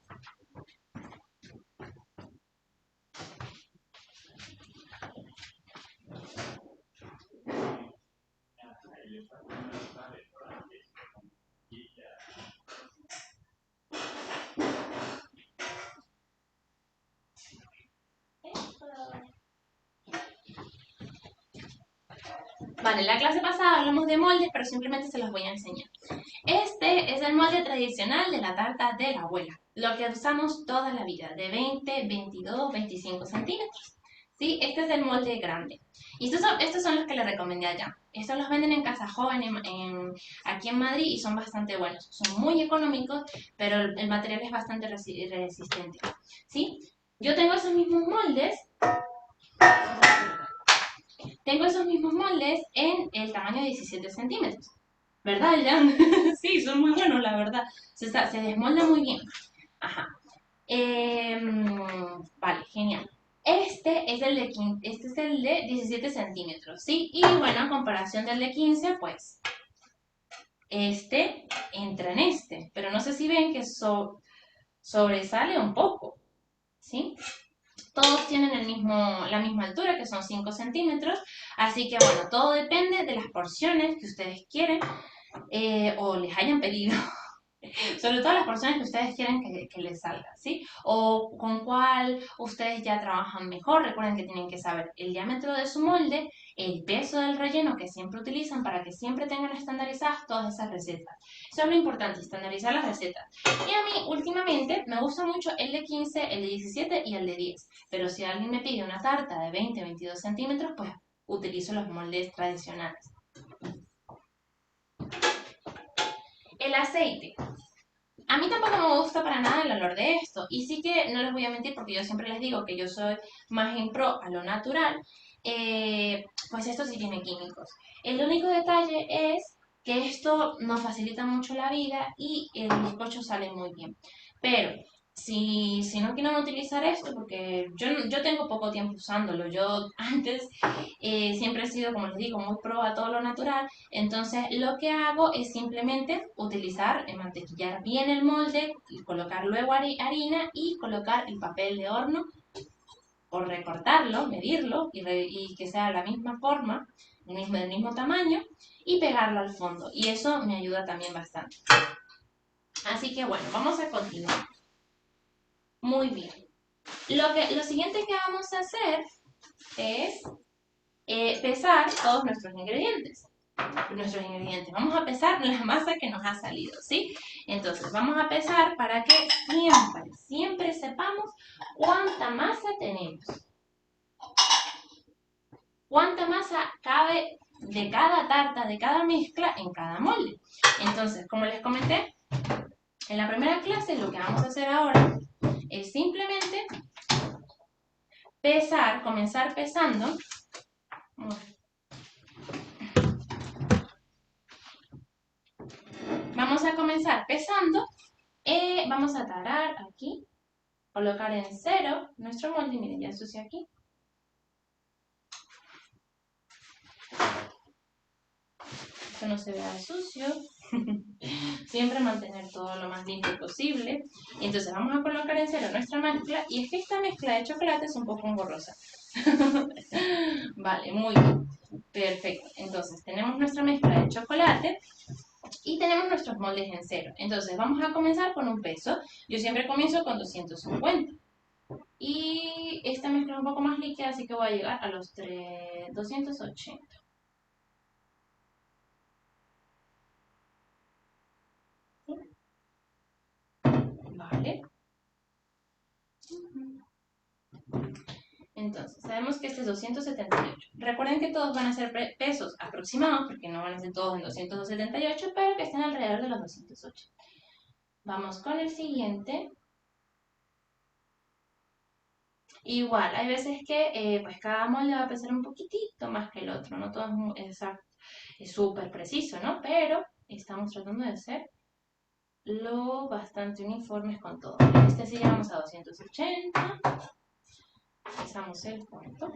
Vale, en la clase pasada hablamos de moldes, pero simplemente se los voy a enseñar. Este es el molde tradicional de la tarta de la abuela, lo que usamos toda la vida, de 20, 22, 25 centímetros. ¿Sí? Este es el molde grande. Y estos son los que les recomendé allá. Estos los venden en Casa Joven aquí en Madrid y son bastante buenos. Son muy económicos, pero el material es bastante resistente. ¿Sí? Yo tengo esos mismos moldes. Tengo esos mismos moldes en el tamaño de 17 centímetros. ¿Verdad, Jan? Sí, son muy buenos, la verdad. Se desmolda muy bien. Ajá. Vale, genial. Este es el de 17 centímetros, ¿sí? Y bueno, a comparación del de 15, pues este entra en este. Pero no sé si ven que sobresale un poco, ¿sí? Todos tienen la misma altura, que son 5 centímetros. Así que bueno, todo depende de las porciones que ustedes quieren o les hayan pedido. Sobre todo las porciones que ustedes quieren que les salga, ¿sí? O con cuál ustedes ya trabajan mejor. Recuerden que tienen que saber el diámetro de su molde, el peso del relleno que siempre utilizan para que siempre tengan estandarizadas todas esas recetas. Eso es lo importante, estandarizar las recetas. Y a mí, últimamente, me gusta mucho el de 15, el de 17 y el de 10. Pero si alguien me pide una tarta de 20, 22 centímetros, pues utilizo los moldes tradicionales. El aceite. A mí tampoco me gusta para nada el olor de esto. Y sí que no les voy a mentir porque yo siempre les digo que yo soy más en pro a lo natural. Pues esto sí tiene químicos. El único detalle es que esto nos facilita mucho la vida y el bizcocho sale muy bien. Pero si no quieren utilizar esto, porque yo tengo poco tiempo usándolo. Yo antes siempre he sido, como les digo, muy pro a todo lo natural. Entonces lo que hago es simplemente utilizar, mantequillar bien el molde, colocar luego harina y colocar el papel de horno o recortarlo, medirlo y que sea la misma forma, del mismo tamaño y pegarlo al fondo. Y eso me ayuda también bastante. Así que bueno, vamos a continuar. Muy bien. Lo siguiente que vamos a hacer es pesar todos nuestros ingredientes. Vamos a pesar la masa que nos ha salido, ¿sí? Entonces, vamos a pesar para que siempre sepamos cuánta masa tenemos. Cuánta masa cabe de cada tarta, de cada mezcla en cada molde. Entonces, como les comenté, en la primera clase lo que vamos a hacer ahora es simplemente comenzar pesando. Vamos a comenzar pesando. Vamos a tarar aquí, colocar en 0 nuestro molde. Miren, ya ensucié aquí. Que no se vea sucio. Siempre mantener todo lo más limpio posible. Y entonces vamos a colocar en 0 nuestra mezcla. Y es que esta mezcla de chocolate es un poco engorrosa. Vale, muy bien. Perfecto. Entonces tenemos nuestra mezcla de chocolate y tenemos nuestros moldes en 0. Entonces vamos a comenzar con un peso. Yo siempre comienzo con 250. Y esta mezcla es un poco más líquida, así que voy a llegar a los 280. Vale. Entonces, sabemos que este es 278. Recuerden que todos van a ser pesos aproximados, porque no van a ser todos en 278, pero que estén alrededor de los 208. Vamos con el siguiente. Igual, hay veces que pues cada molde va a pesar un poquitito más que el otro, no todo es exacto, es súper preciso, ¿no? Pero estamos tratando de ser lo bastante uniformes con todo. En este sí llegamos a 280. Pesamos el cuarto.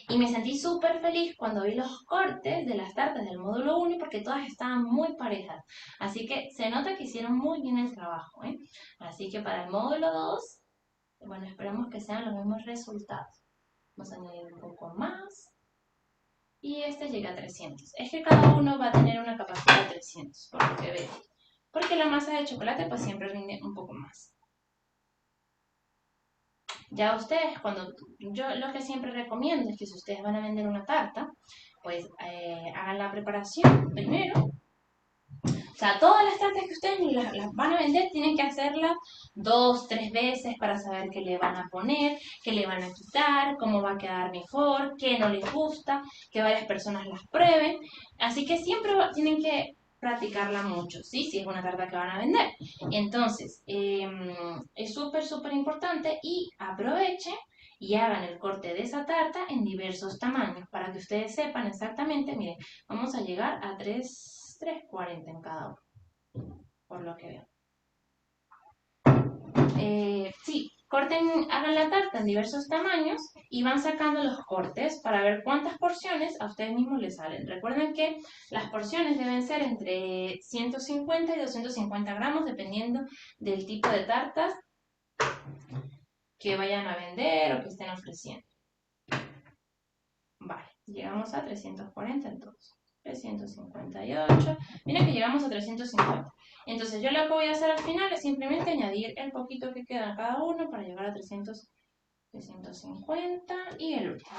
Y me sentí súper feliz cuando vi los cortes de las tartas del módulo 1 porque todas estaban muy parejas. Así que se nota que hicieron muy bien el trabajo, ¿eh? Así que para el módulo 2, bueno, esperamos que sean los mismos resultados. Vamos a añadir un poco más. Y este llega a 300. Es que cada uno va a tener una capacidad de 300, por lo que veo. Porque la masa de chocolate pues siempre rinde un poco más. Ya ustedes, yo lo que siempre recomiendo es que si ustedes van a vender una tarta, pues hagan la preparación primero. O sea, todas las tartas que ustedes las van a vender tienen que hacerlas 2, 3 veces para saber qué le van a poner, qué le van a quitar, cómo va a quedar mejor, qué no les gusta, que varias personas las prueben. Así que siempre tienen que practicarla mucho, ¿sí? Si es una tarta que van a vender. Entonces, es súper, súper importante y aprovechen y hagan el corte de esa tarta en diversos tamaños para que ustedes sepan exactamente, miren, vamos a llegar a 340 en cada uno, por lo que veo. Sí, hagan la tarta en diversos tamaños y van sacando los cortes para ver cuántas porciones a ustedes mismos les salen. Recuerden que las porciones deben ser entre 150 y 250 gramos dependiendo del tipo de tartas que vayan a vender o que estén ofreciendo. Vale, llegamos a 340 entonces. 358. Miren que llegamos a 350. Entonces yo lo que voy a hacer al final es simplemente añadir el poquito que queda en cada uno para llegar a 350 y el último.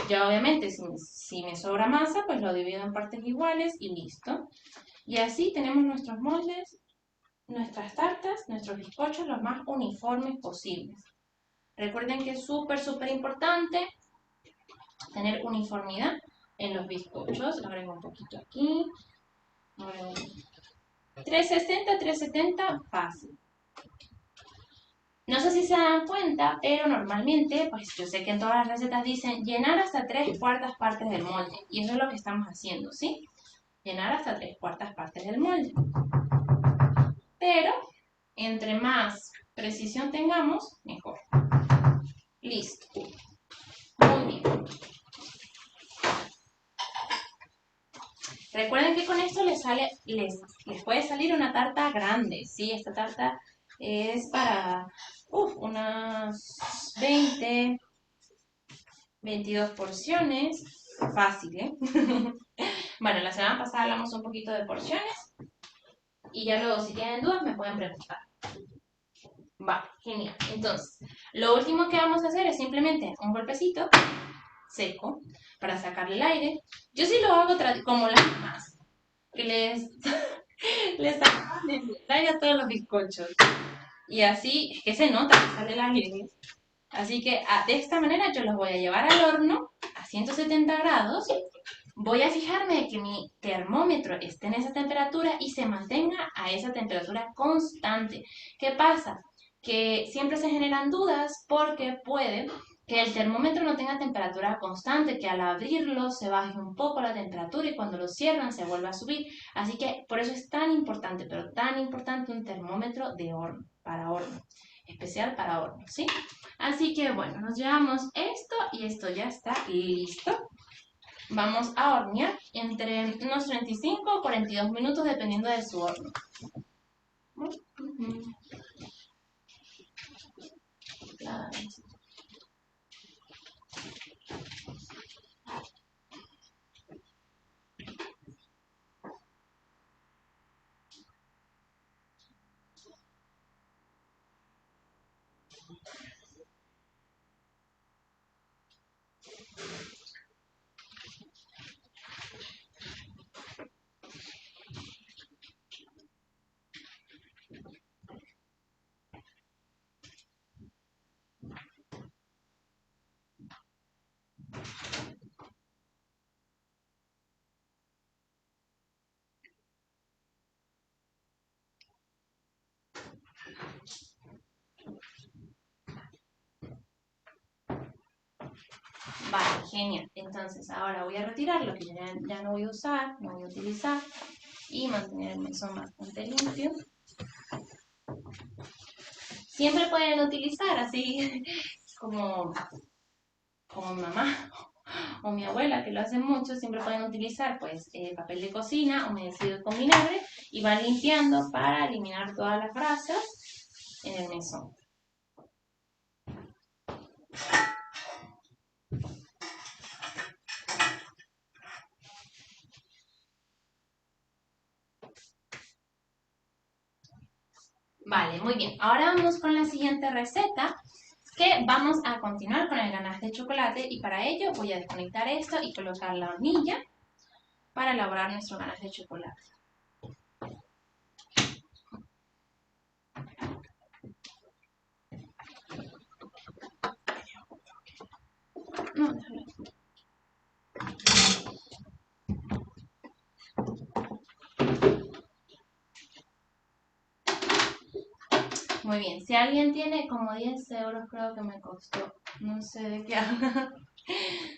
Ya obviamente si me sobra masa, pues lo divido en partes iguales y listo. Y así tenemos nuestros moldes, nuestras tartas, nuestros bizcochos los más uniformes posibles. Recuerden que es súper, súper importante tener uniformidad en los bizcochos. Lo agrego un poquito aquí. 360, 370, fácil. No sé si se dan cuenta, pero normalmente, pues yo sé que en todas las recetas dicen llenar hasta 3/4 partes del molde. Y eso es lo que estamos haciendo, ¿sí? Llenar hasta 3/4 partes del molde. Pero, entre más precisión tengamos, mejor. Listo. Muy bien. Recuerden que con esto les puede salir una tarta grande, ¿sí? Esta tarta es para unas 20, 22 porciones. Fácil, ¿eh? Bueno, la semana pasada hablamos un poquito de porciones. Y ya luego, si tienen dudas, me pueden preguntar. Va, genial. Entonces, lo último que vamos a hacer es simplemente un golpecito seco para sacarle el aire. Yo sí lo hago como las demás, que les sacan el aire a todos los bizcochos. Y así, es que se nota que sale el aire. Así que de esta manera yo los voy a llevar al horno a 170 grados. Voy a fijarme de que mi termómetro esté en esa temperatura y se mantenga a esa temperatura constante. ¿Qué pasa? que siempre se generan dudas porque puede que el termómetro no tenga temperatura constante, que al abrirlo se baje un poco la temperatura y cuando lo cierran se vuelva a subir. Así que por eso es tan importante, pero tan importante un termómetro de horno, para horno, especial para horno, ¿sí? Así que bueno, nos llevamos esto y esto ya está listo. Vamos a hornear entre unos 35 o 42 minutos dependiendo de su horno. Vale, genial. Entonces ahora voy a retirar lo que ya no voy a usar, no voy a utilizar y mantener el mesón bastante limpio. Siempre pueden utilizar así como mi mamá o mi abuela, que lo hacen mucho, siempre pueden utilizar pues papel de cocina humedecido con vinagre y van limpiando para eliminar todas las grasas en el mesón. Vale, muy bien. Ahora vamos con la siguiente receta, que vamos a continuar con el ganache de chocolate y para ello voy a desconectar esto y colocar la hornilla para elaborar nuestro ganache de chocolate. No, déjalo. Muy bien, si alguien tiene como 10 euros creo que me costó, no sé de qué habla.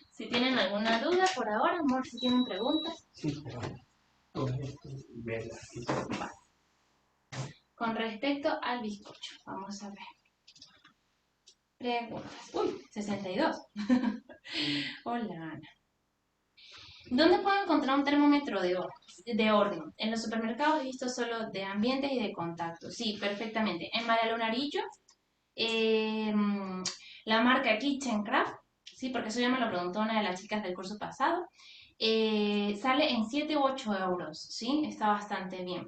Si tienen alguna duda por ahora, amor, si tienen preguntas. Sí, pero todo esto y verla. Vale. Con respecto al bizcocho, vamos a ver. Preguntas. Uy, 62. Hola, Ana. ¿Dónde puedo encontrar un termómetro de horno? En los supermercados he visto solo de ambientes y de contacto. Sí, perfectamente. En María Lunarillo, la marca Kitchen Craft, sí, porque eso ya me lo preguntó una de las chicas del curso pasado, sale en 7 u 8 euros, ¿sí? Está bastante bien.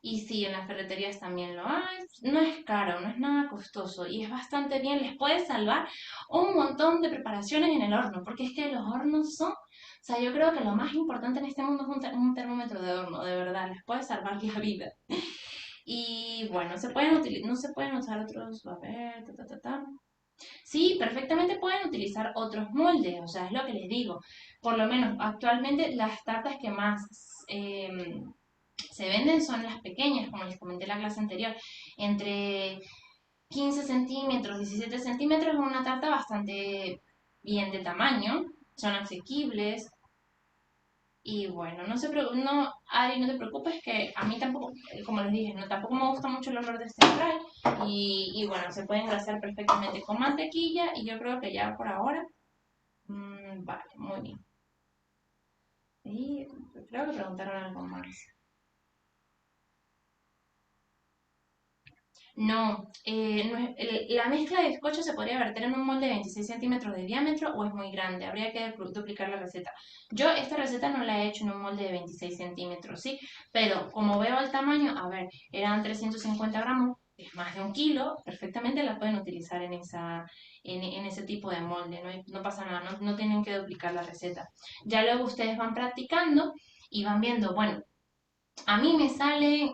Y sí, en las ferreterías también lo hay. No es caro, no es nada costoso y es bastante bien. Les puede salvar un montón de preparaciones en el horno, porque es que los hornos son... O sea, yo creo que lo más importante en este mundo es un termómetro de horno, de verdad, les puede salvar la vida. Y bueno, no se pueden usar otros, a ver, Sí, perfectamente pueden utilizar otros moldes, o sea, es lo que les digo. Por lo menos actualmente las tartas que más se venden son las pequeñas, como les comenté en la clase anterior, entre 15 centímetros, 17 centímetros, es una tarta bastante bien de tamaño, son asequibles. Y bueno, no, Ari, no te preocupes que a mí tampoco, como les dije, no, tampoco me gusta mucho el olor de este spray. Y bueno, se pueden engrasar perfectamente con mantequilla y yo creo que ya por ahora, vale, muy bien. Y creo que preguntaron algo más. No, la mezcla de bizcocho se podría verter en un molde de 26 centímetros de diámetro o es muy grande, habría que duplicar la receta. Yo esta receta no la he hecho en un molde de 26 centímetros, ¿sí? Pero como veo el tamaño, a ver, eran 350 gramos, es más de 1 kilo, perfectamente la pueden utilizar en ese tipo de molde, no pasa nada, no tienen que duplicar la receta. Ya luego ustedes van practicando y van viendo, bueno, a mí me sale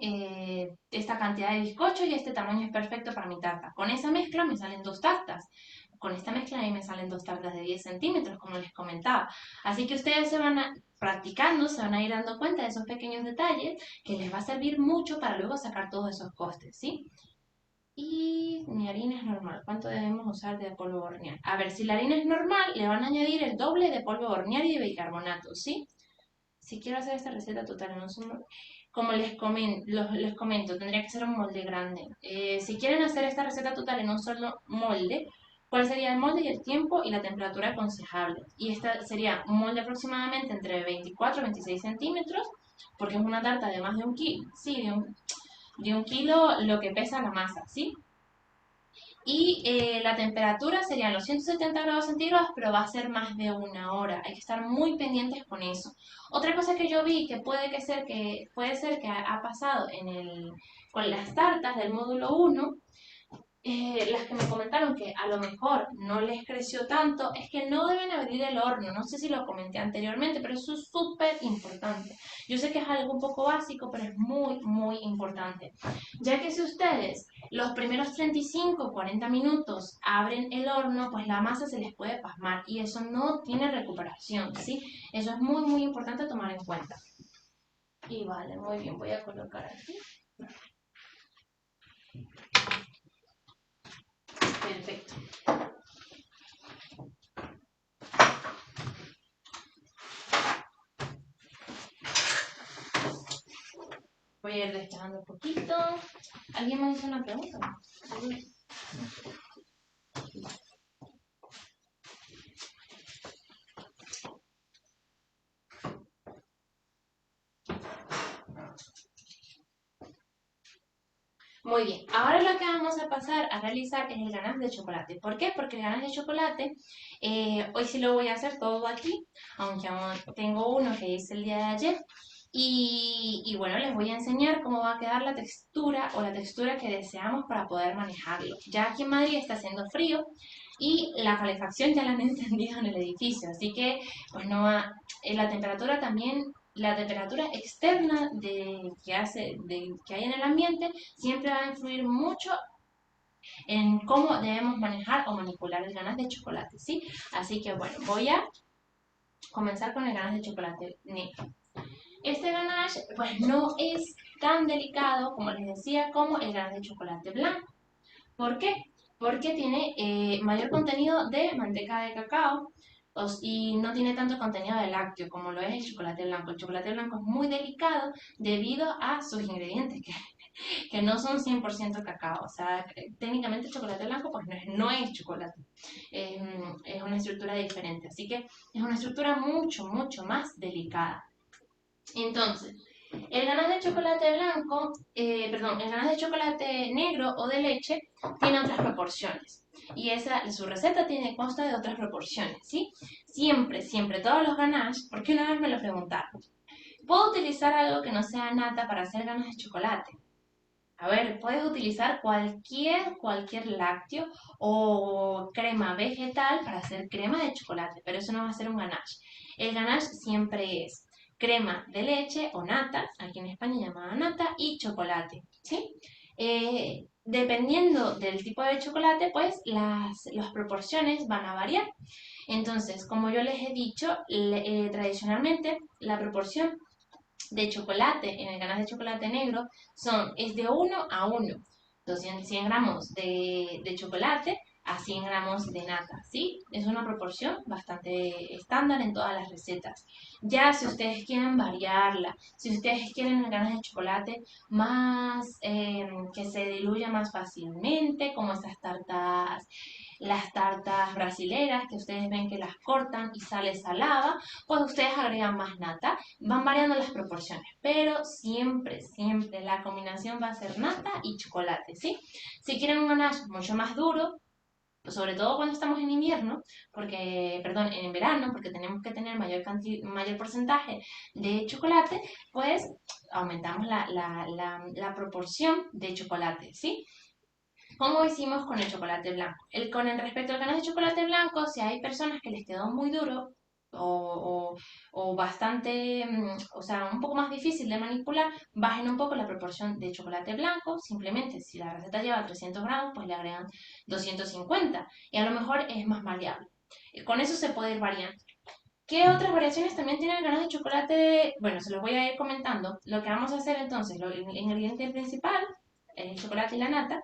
esta cantidad de bizcocho y este tamaño es perfecto para mi tarta. Con esa mezcla me salen 2 tartas. Con esta mezcla a mí me salen 2 tartas de 10 centímetros, como les comentaba. Así que ustedes practicando, se van a ir dando cuenta de esos pequeños detalles que les va a servir mucho para luego sacar todos esos costes, ¿sí? Y mi harina es normal. ¿Cuánto debemos usar de polvo de hornear? A ver, si la harina es normal, le van a añadir el doble de polvo de hornear y de bicarbonato, ¿sí? Si quiero hacer esta receta total en un solo... Como les comento, tendría que ser un molde grande. Si quieren hacer esta receta total en un solo molde, ¿cuál sería el molde y el tiempo y la temperatura aconsejable? Y esta sería un molde aproximadamente entre 24 y 26 centímetros, porque es una tarta de más de un kilo. Sí, de un kilo lo que pesa la masa, ¿sí? Y la temperatura serían los 170 grados centígrados, pero va a ser más de una hora. Hay que estar muy pendientes con eso. Otra cosa que yo vi que puede ser que ha pasado con las tartas del módulo 1, las que me comentaron que a lo mejor no les creció tanto, es que no deben abrir el horno. No sé si lo comenté anteriormente, pero eso es súper importante. Yo sé que es algo un poco básico, pero es muy, muy importante. Ya que si ustedes los primeros 35 o 40 minutos abren el horno, pues la masa se les puede pasmar y eso no tiene recuperación, ¿sí? Eso es muy, muy importante tomar en cuenta. Y vale, muy bien, voy a colocar aquí. Perfecto. Voy a ir despejando un poquito. ¿Alguien me hizo una pregunta? Muy bien, ahora lo que vamos a pasar a realizar es el ganache de chocolate. ¿Por qué? Porque el ganache de chocolate, hoy sí lo voy a hacer todo aquí, aunque aún tengo uno que hice el día de ayer. Y bueno, les voy a enseñar cómo va a quedar la textura o la textura que deseamos para poder manejarlo. Ya aquí en Madrid está haciendo frío y la calefacción ya la han encendido en el edificio, así que pues no va, la temperatura también, la temperatura externa que hay en el ambiente siempre va a influir mucho en cómo debemos manejar o manipular el ganache de chocolate, ¿sí? Así que bueno, voy a comenzar con el ganache de chocolate negro. Este ganache pues no es tan delicado, como les decía, como el ganache de chocolate blanco. ¿Por qué? Porque tiene mayor contenido de manteca de cacao y no tiene tanto contenido de lácteo como lo es el chocolate blanco. El chocolate blanco es muy delicado debido a sus ingredientes, que no son 100% cacao. O sea, técnicamente el chocolate blanco pues no es chocolate. Es una estructura diferente. Así que es una estructura mucho, mucho más delicada. Entonces, el ganache de chocolate blanco, perdón, el ganache de chocolate negro o de leche tiene otras proporciones. Y su receta consta de otras proporciones, ¿sí? Siempre, siempre, todos los ganaches, porque una vez me lo preguntaron, ¿puedo utilizar algo que no sea nata para hacer ganache de chocolate? A ver, puedes utilizar cualquier lácteo o crema vegetal para hacer crema de chocolate, pero eso no va a ser un ganache. El ganache siempre es crema de leche o nata, aquí en España llamada nata, y chocolate, ¿sí? Dependiendo del tipo de chocolate, pues las proporciones van a variar. Entonces, como yo les he dicho, tradicionalmente la proporción de chocolate en el ganache de chocolate negro es de 1 a 1. Entonces, 100 gramos de chocolate a 100 gramos de nata, ¿sí? Es una proporción bastante estándar en todas las recetas. Ya si ustedes quieren variarla, si ustedes quieren el ganache de chocolate más, que se diluya más fácilmente, como las tartas brasileras, que ustedes ven que las cortan y sale salada, pues ustedes agregan más nata, van variando las proporciones, pero siempre, siempre la combinación va a ser nata y chocolate, ¿sí? Si quieren un ganache mucho más duro, sobre todo cuando estamos en invierno, perdón, en verano, porque tenemos que tener mayor porcentaje de chocolate, pues aumentamos la proporción de chocolate, ¿sí? ¿Cómo hicimos con el chocolate blanco? Con el respecto al ganache de chocolate blanco, si hay personas que les quedó muy duro o bastante, o sea, un poco más difícil de manipular, bajen un poco la proporción de chocolate blanco. Simplemente, si la receta lleva 300 gramos, pues le agregan 250 y a lo mejor es más maleable. Con eso se puede ir variando. ¿Qué otras variaciones también tiene el ganache de chocolate? Bueno, se los voy a ir comentando. Lo que vamos a hacer entonces, el ingrediente principal, el chocolate y la nata.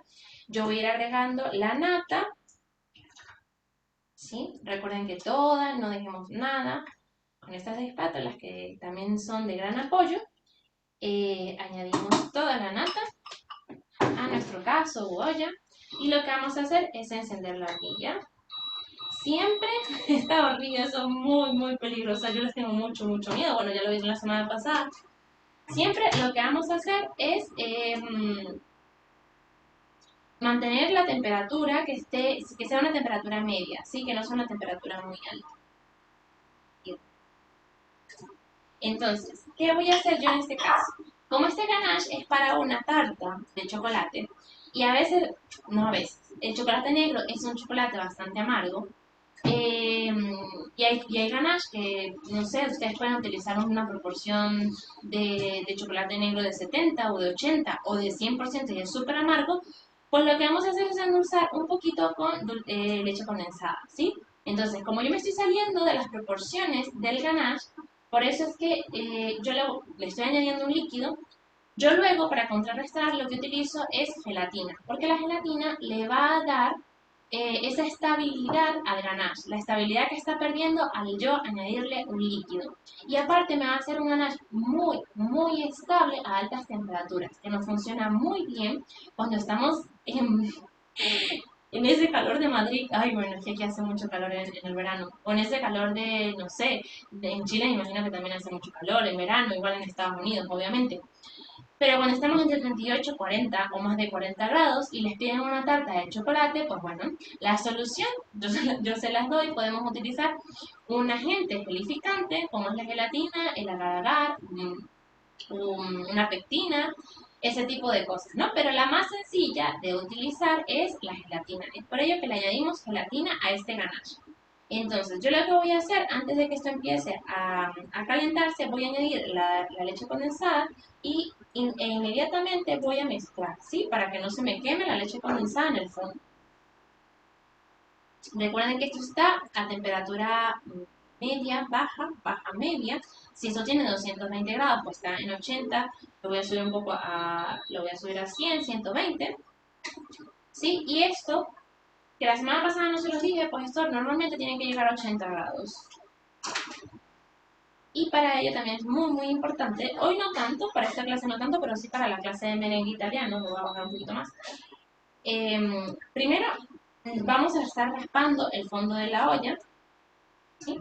Yo voy a ir agregando la nata, ¿sí? Recuerden que todas, no dejemos nada. Con estas espátulas que también son de gran apoyo, añadimos toda la nata a nuestro caso u olla. Y lo que vamos a hacer es encender la hornilla. Siempre estas hornillas son muy peligrosas. Yo les tengo mucho miedo. Bueno, ya lo vi la semana pasada. Siempre lo que vamos a hacer es mantener la temperatura que sea una temperatura media, ¿sí? Que no sea una temperatura muy alta. Entonces, ¿qué voy a hacer yo en este caso? Como este ganache es para una tarta de chocolate, y a veces, no a veces, el chocolate negro es un chocolate bastante amargo, y hay ganache que, no sé, ustedes pueden utilizar una proporción de chocolate negro de 70 o de 80 o de 100% y es súper amargo, pues lo que vamos a hacer es endulzar un poquito con leche condensada, ¿sí? Entonces, como yo me estoy saliendo de las proporciones del ganache, por eso es que yo le estoy añadiendo un líquido. Yo luego, para contrarrestar, lo que utilizo es gelatina, porque la gelatina le va a dar esa estabilidad al ganache, la estabilidad que está perdiendo al yo añadirle un líquido. Y aparte me va a hacer un ganache muy estable a altas temperaturas, que nos funciona muy bien cuando estamos en ese calor de Madrid. Ay, bueno, es que aquí hace mucho calor en el verano. O en ese calor de, no sé, en Chile me imagino que también hace mucho calor en verano, igual en Estados Unidos, obviamente. Pero cuando estamos entre 38, 40 o más de 40 grados y les piden una tarta de chocolate, pues bueno, la solución yo se las doy. Podemos utilizar un agente gelificante como es la gelatina, el agar-agar, una pectina, ese tipo de cosas, ¿no? Pero la más sencilla de utilizar es la gelatina. Es por ello que le añadimos gelatina a este ganache. Entonces, yo lo que voy a hacer antes de que esto empiece a calentarse, voy a añadir la leche condensada y inmediatamente voy a mezclar, ¿sí? Para que no se me queme la leche condensada en el fondo. Recuerden que esto está a temperatura media, baja, media. Si esto tiene 220 grados, pues está en 80. Lo voy a subir un poco lo voy a subir a 100, 120. ¿Sí? Y esto, que la semana pasada no se los dije, pues esto normalmente tiene que llegar a 80 grados. Y para ello también es muy importante, hoy no tanto, para esta clase no tanto, pero sí para la clase de merengue italiano, me voy a bajar un poquito más. Primero, vamos a estar raspando el fondo de la olla, ¿sí?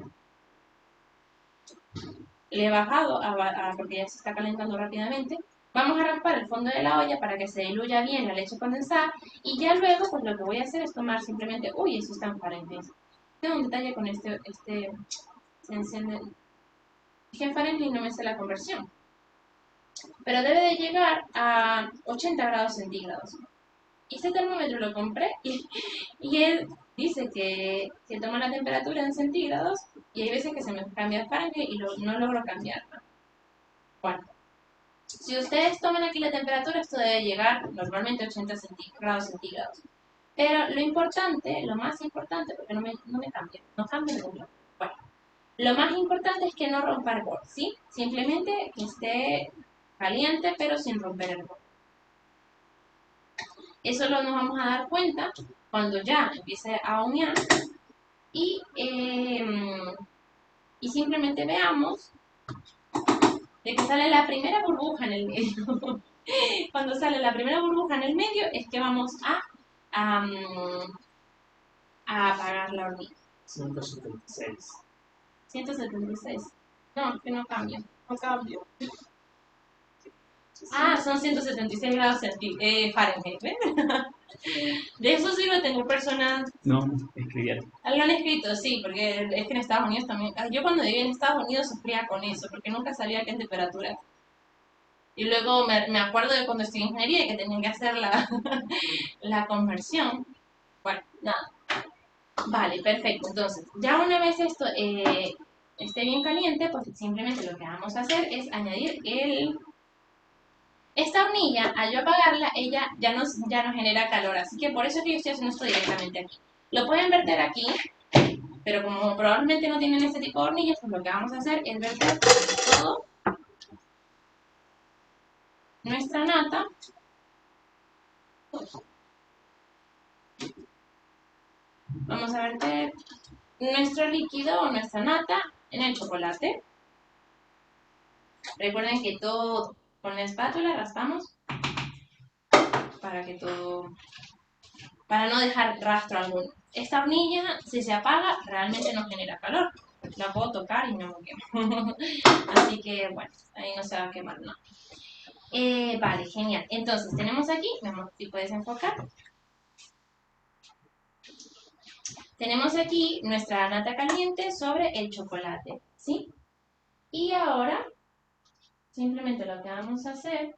Le he bajado porque ya se está calentando rápidamente. Vamos a raspar el fondo de la olla para que se diluya bien la leche condensada, y ya luego pues lo que voy a hacer es tomar simplemente, uy, eso está en Fahrenheit. Tengo un detalle con se enciende. Dije en Fahrenheit, no me sé la conversión, pero debe de llegar a 80 grados centígrados. Y ese termómetro lo compré y él dice que toma la temperatura en centígrados, y hay veces que se me cambia a Fahrenheit y no logro cambiarla. Bueno, si ustedes toman aquí la temperatura, esto debe llegar normalmente a 80 grados centígrados. Pero lo importante, lo más importante, porque no me cambia, no cambia el número. Bueno, lo más importante es que no rompa el bol, ¿sí? Simplemente que esté caliente, pero sin romper el bol. Eso nos vamos a dar cuenta cuando ya empiece a humear y, y simplemente veamos de que sale la primera burbuja en el medio. Cuando sale la primera burbuja en el medio es que vamos a, a apagar la hornilla. 176. 176. No, que no cambia. No cambio. Ah, son 176 grados Fahrenheit, ¿ven? De eso sirve tener personas. No, escribía. Lo han escrito, sí, porque es que en Estados Unidos también. Yo cuando vivía en Estados Unidos sufría con eso, porque nunca sabía qué temperatura. Y luego me acuerdo de cuando estudié ingeniería y que tenían que hacer la conversión. Bueno, nada. Vale, perfecto. Entonces, ya una vez esto esté bien caliente, pues simplemente lo que vamos a hacer es añadir esta hornilla. Al yo apagarla, ella ya no genera calor, así que por eso es que yo estoy haciendo esto directamente aquí. Lo pueden verter aquí, pero como probablemente no tienen este tipo de hornillas, pues lo que vamos a hacer es verter todo nuestra nata Vamos a verter nuestro líquido o nuestra nata en el chocolate. Recuerden que todo con la espátula raspamos para que todo, para no dejar rastro alguno. Esta hornilla, si se apaga, realmente no genera calor. La puedo tocar y no me quemo. Así que, bueno, ahí no se va a quemar nada. Vale, genial. Entonces, tenemos aquí, vamos, si puedes enfocar. Tenemos aquí nuestra nata caliente sobre el chocolate, ¿sí? Y ahora, simplemente lo que vamos a hacer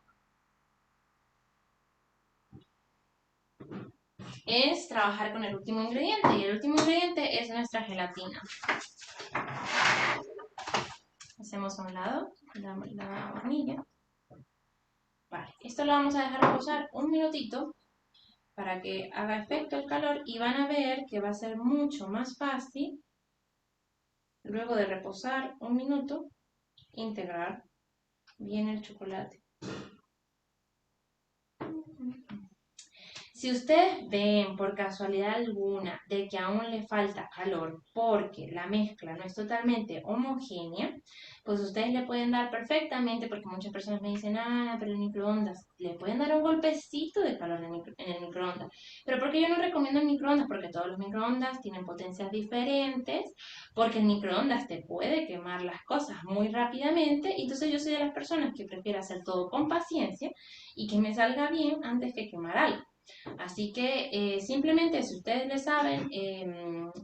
es trabajar con el último ingrediente. Y el último ingrediente es nuestra gelatina. Hacemos a un lado la hornilla. Vale, esto lo vamos a dejar reposar un minutito para que haga efecto el calor y van a ver que va a ser mucho más fácil, luego de reposar un minuto, integrar bien el chocolate. Si ustedes ven por casualidad alguna de que aún le falta calor porque la mezcla no es totalmente homogénea, pues ustedes le pueden dar perfectamente, porque muchas personas me dicen, ah, pero el microondas, le pueden dar un golpecito de calor en el microondas. Pero ¿por qué yo no recomiendo el microondas? Porque todos los microondas tienen potencias diferentes, porque el microondas te puede quemar las cosas muy rápidamente, y entonces yo soy de las personas que prefiere hacer todo con paciencia y que me salga bien antes que quemar algo. Así que simplemente si ustedes le saben,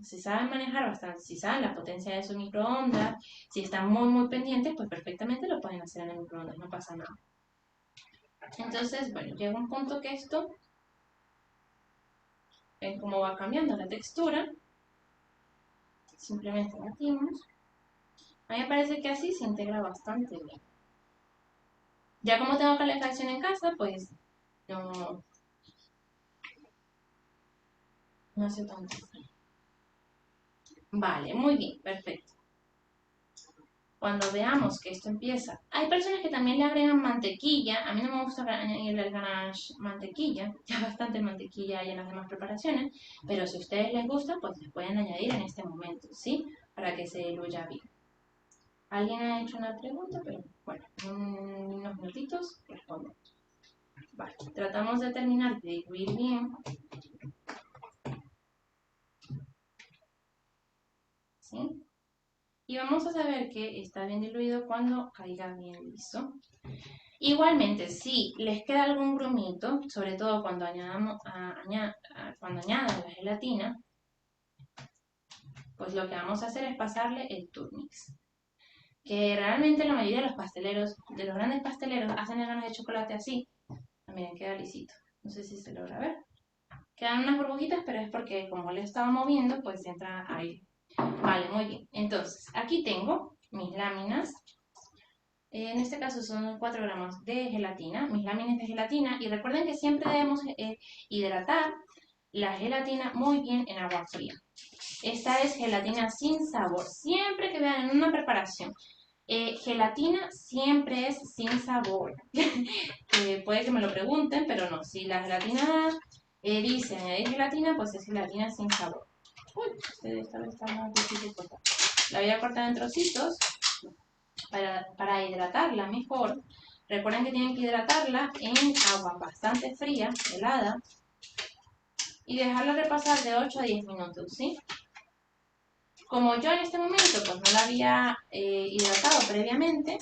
si saben manejar bastante, si saben la potencia de su microondas, si están muy pendientes, pues perfectamente lo pueden hacer en el microondas, no pasa nada. Entonces, bueno, llega un punto que esto, ven cómo va cambiando la textura, simplemente batimos. A mí me parece que así se integra bastante bien. Ya como tengo calefacción en casa, pues no hace tanto frío. Vale, muy bien, perfecto. Cuando veamos que esto empieza, hay personas que también le agregan mantequilla. A mí no me gusta añadirle al ganache mantequilla, ya bastante mantequilla hay en las demás preparaciones, pero si a ustedes les gusta, pues les pueden añadir en este momento, ¿sí? Para que se diluya bien. Alguien ha hecho una pregunta, pero bueno, en unos minutitos respondo. Vale, tratamos de terminar de diluir bien. ¿Sí? Y vamos a saber que está bien diluido cuando caiga bien liso. Igualmente, si les queda algún grumito, sobre todo cuando cuando añadan la gelatina, pues lo que vamos a hacer es pasarle el turmix. Que realmente la mayoría de los pasteleros, de los grandes pasteleros, hacen el ganache de chocolate así. Miren, queda lisito. No sé si se logra ver. Quedan unas burbujitas, pero es porque como le estaba moviendo, pues entra aire. Vale, muy bien. Entonces, aquí tengo mis láminas. En este caso son 4 gramos de gelatina, mis láminas de gelatina. Y recuerden que siempre debemos hidratar la gelatina muy bien en agua fría. Esta es gelatina sin sabor. Siempre que vean en una preparación gelatina, siempre es sin sabor. Puede que me lo pregunten, pero no. Si la gelatina dice añadir gelatina, pues es gelatina sin sabor. Uy, esta vez está más difícil cortar. La voy a cortar en trocitos para hidratarla mejor. Recuerden que tienen que hidratarla en agua bastante fría, helada, y dejarla repasar de 8 a 10 minutos, ¿sí? Como yo en este momento pues no la había hidratado previamente,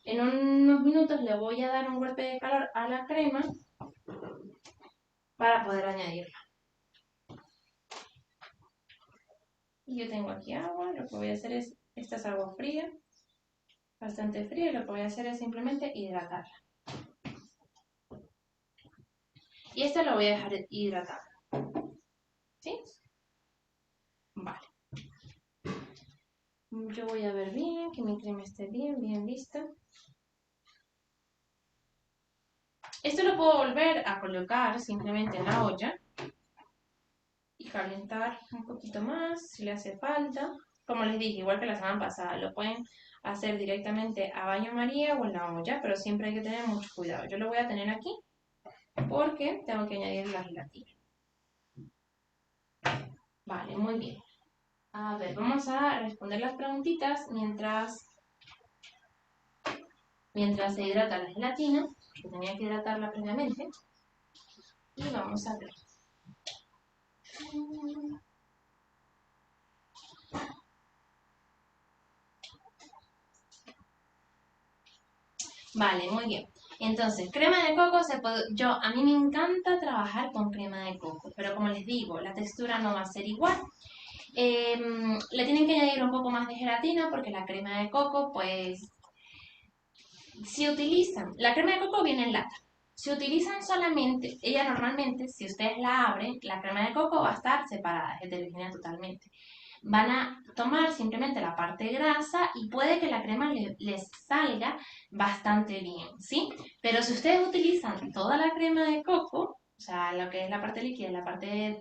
en unos minutos le voy a dar un golpe de calor a la crema para poder añadirla. Y yo tengo aquí agua, lo que voy a hacer es, esta es agua fría, bastante fría, y lo que voy a hacer es simplemente hidratarla. Y esta lo voy a dejar hidratada, ¿sí? Vale. Yo voy a ver bien, que mi crema esté bien lista. Esto lo puedo volver a colocar simplemente en la olla y calentar un poquito más si le hace falta. Como les dije, igual que la semana pasada, lo pueden hacer directamente a baño María o en la olla, pero siempre hay que tener mucho cuidado. Yo lo voy a tener aquí porque tengo que añadir la gelatina. Vale, muy bien. A ver, vamos a responder las preguntitas mientras se hidrata la gelatina, que tenía que hidratarla previamente. Y vamos a ver. Vale, muy bien. Entonces, crema de coco a mí me encanta trabajar con crema de coco, pero como les digo, la textura no va a ser igual. Le tienen que añadir un poco más de gelatina porque la crema de coco, pues, si utilizan, la crema de coco viene en lata. Si utilizan solamente, ella normalmente, si ustedes la abren, la crema de coco va a estar separada, es heterogénea totalmente. Van a tomar simplemente la parte grasa y puede que la crema les salga bastante bien, ¿sí? Pero si ustedes utilizan toda la crema de coco, o sea, lo que es la parte líquida la parte de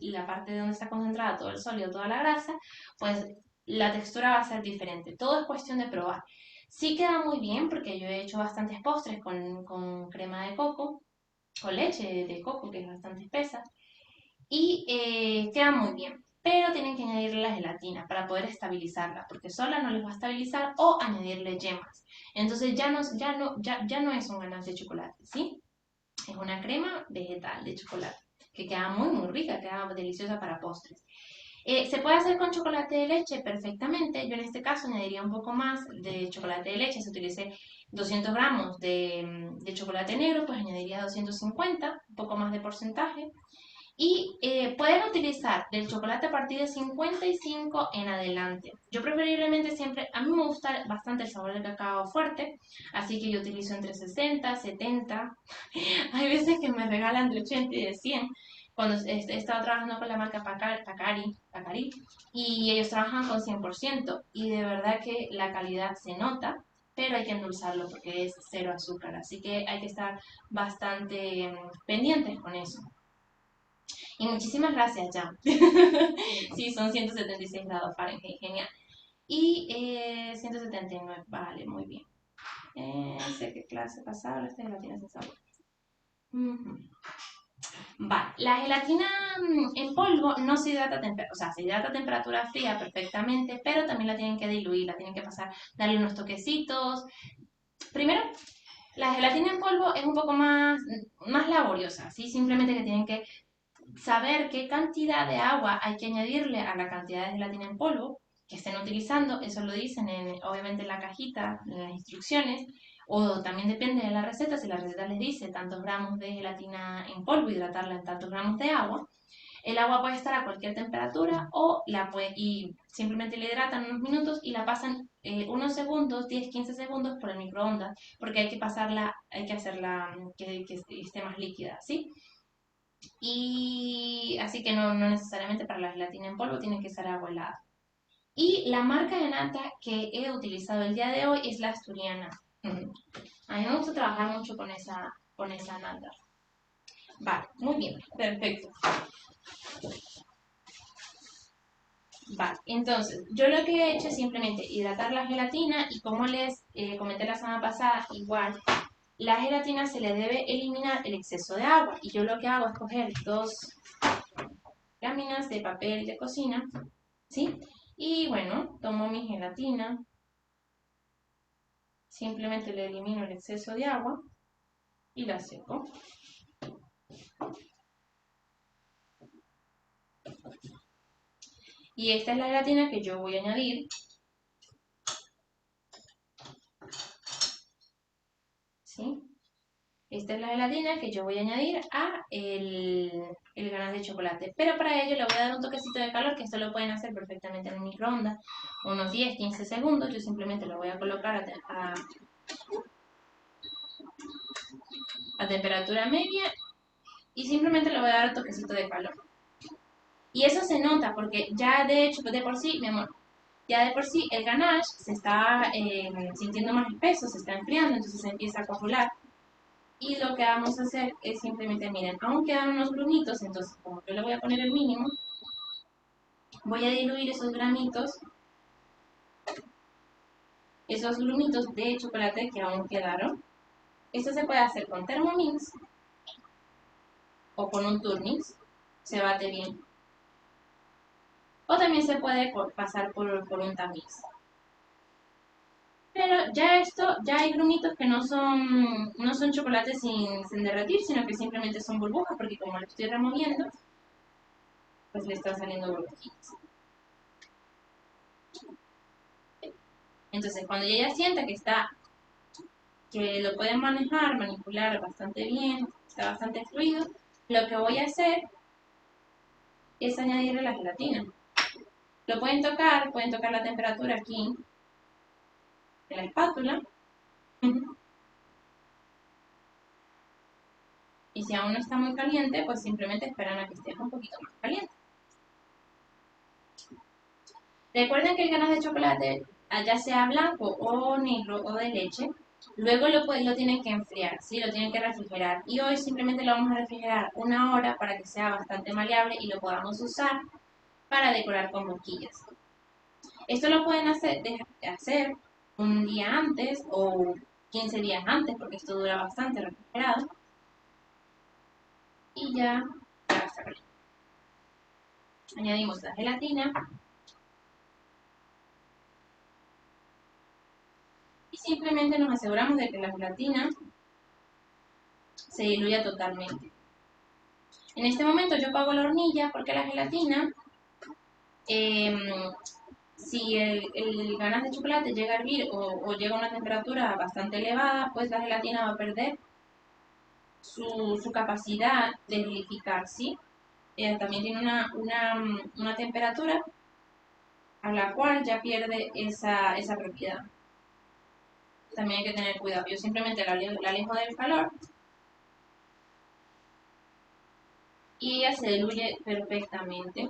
donde está concentrada todo el sólido, toda la grasa, pues la textura va a ser diferente. Todo es cuestión de probar. Sí queda muy bien porque yo he hecho bastantes postres con crema de coco, con leche de coco, que es bastante espesa, y queda muy bien. Pero tienen que añadirle la gelatina para poder estabilizarla, porque sola no les va a estabilizar o añadirle yemas. Entonces ya no es un ganache de chocolate, ¿sí? Es una crema vegetal de chocolate, que queda muy, muy rica, queda deliciosa para postres. Se puede hacer con chocolate de leche perfectamente. Yo en este caso añadiría un poco más de chocolate de leche. Si utilicé 200 gramos de chocolate negro, pues añadiría 250, un poco más de porcentaje. Y pueden utilizar del chocolate a partir de 55 en adelante. Yo preferiblemente siempre, a mí me gusta bastante el sabor del cacao fuerte, así que yo utilizo entre 60, 70. Hay veces que me regalan de 80 y de 100 cuando he estado trabajando con la marca Pacari, y ellos trabajan con 100% y de verdad que la calidad se nota, pero hay que endulzarlo porque es cero azúcar, así que hay que estar bastante pendientes con eso. Y muchísimas gracias, Jan. Sí, son 176 grados Fahrenheit, genial. Y 179, vale, muy bien. Sé qué clase pasada, esta gelatina sin sabor. Ujú. Vale, la gelatina en polvo no se hidrata o sea, se hidrata a temperatura fría perfectamente, pero también la tienen que diluir, la tienen que pasar, darle unos toquecitos. Primero, la gelatina en polvo es un poco más laboriosa, ¿sí? Simplemente que tienen que saber qué cantidad de agua hay que añadirle a la cantidad de gelatina en polvo que estén utilizando, eso lo dicen obviamente en la cajita, en las instrucciones, o también depende de la receta, si la receta les dice tantos gramos de gelatina en polvo, hidratarla en tantos gramos de agua, el agua puede estar a cualquier temperatura y simplemente la hidratan unos minutos y la pasan unos segundos, 10, 15 segundos por el microondas, porque hay que hacerla que esté más líquida, ¿sí? Y así que no necesariamente para la gelatina en polvo tiene que ser agua helada. Y la marca de nata que he utilizado el día de hoy es la asturiana. A mí me gusta trabajar mucho con esa nata. Vale, muy bien, perfecto. Vale, entonces, yo lo que he hecho es simplemente hidratar la gelatina y como les comenté la semana pasada, igual, la gelatina se le debe eliminar el exceso de agua. Y yo lo que hago es coger 2 láminas de papel de cocina, ¿sí? Y bueno, tomo mi gelatina, simplemente le elimino el exceso de agua y la seco. Y esta es la gelatina que yo voy a añadir, ¿sí? Esta es la gelatina que yo voy a añadir a el ganache de chocolate. Pero para ello le voy a dar un toquecito de calor, que esto lo pueden hacer perfectamente en el microondas, unos 10, 15 segundos. Yo simplemente lo voy a colocar a temperatura media y simplemente le voy a dar un toquecito de calor. Y eso se nota porque ya de hecho, de por sí, mi amor, ya de por sí el ganache se está sintiendo más espeso, se está enfriando, entonces se empieza a coagular. Y lo que vamos a hacer es simplemente, miren, aún quedan unos grumitos, entonces como yo le voy a poner el mínimo, voy a diluir esos grumitos de chocolate que aún quedaron. Esto se puede hacer con Thermomix o con un Turnix, se bate bien. o también se puede pasar por un tamiz. Pero ya esto, ya hay grumitos que no son chocolates sin derretir, sino que simplemente son burbujas, porque como lo estoy removiendo, pues le están saliendo burbujitas. Entonces, cuando ella sienta que lo pueden manejar, manipular bastante bien, está bastante fluido, lo que voy a hacer es añadirle la gelatina. Lo pueden tocar la temperatura aquí de la espátula. Y si aún no está muy caliente, pues simplemente esperan a que esté un poquito más caliente. Recuerden que el ganache de chocolate, ya sea blanco o negro o de leche, luego lo tienen que enfriar, ¿sí? Lo tienen que refrigerar. Y hoy simplemente lo vamos a refrigerar 1 hora para que sea bastante maleable y lo podamos usar para decorar con boquillas. Esto lo pueden hacer un día antes o 15 días antes, porque esto dura bastante refrigerado. Y ya está caliente. Añadimos la gelatina. Y simplemente nos aseguramos de que la gelatina se diluya totalmente. En este momento yo apago la hornilla porque la gelatina, si el ganache de chocolate llega a hervir o llega a una temperatura bastante elevada, pues la gelatina va a perder su capacidad de gelificar, ¿sí? También tiene una temperatura a la cual ya pierde esa propiedad. También hay que tener cuidado. Yo simplemente la alejo del calor y ella se diluye perfectamente.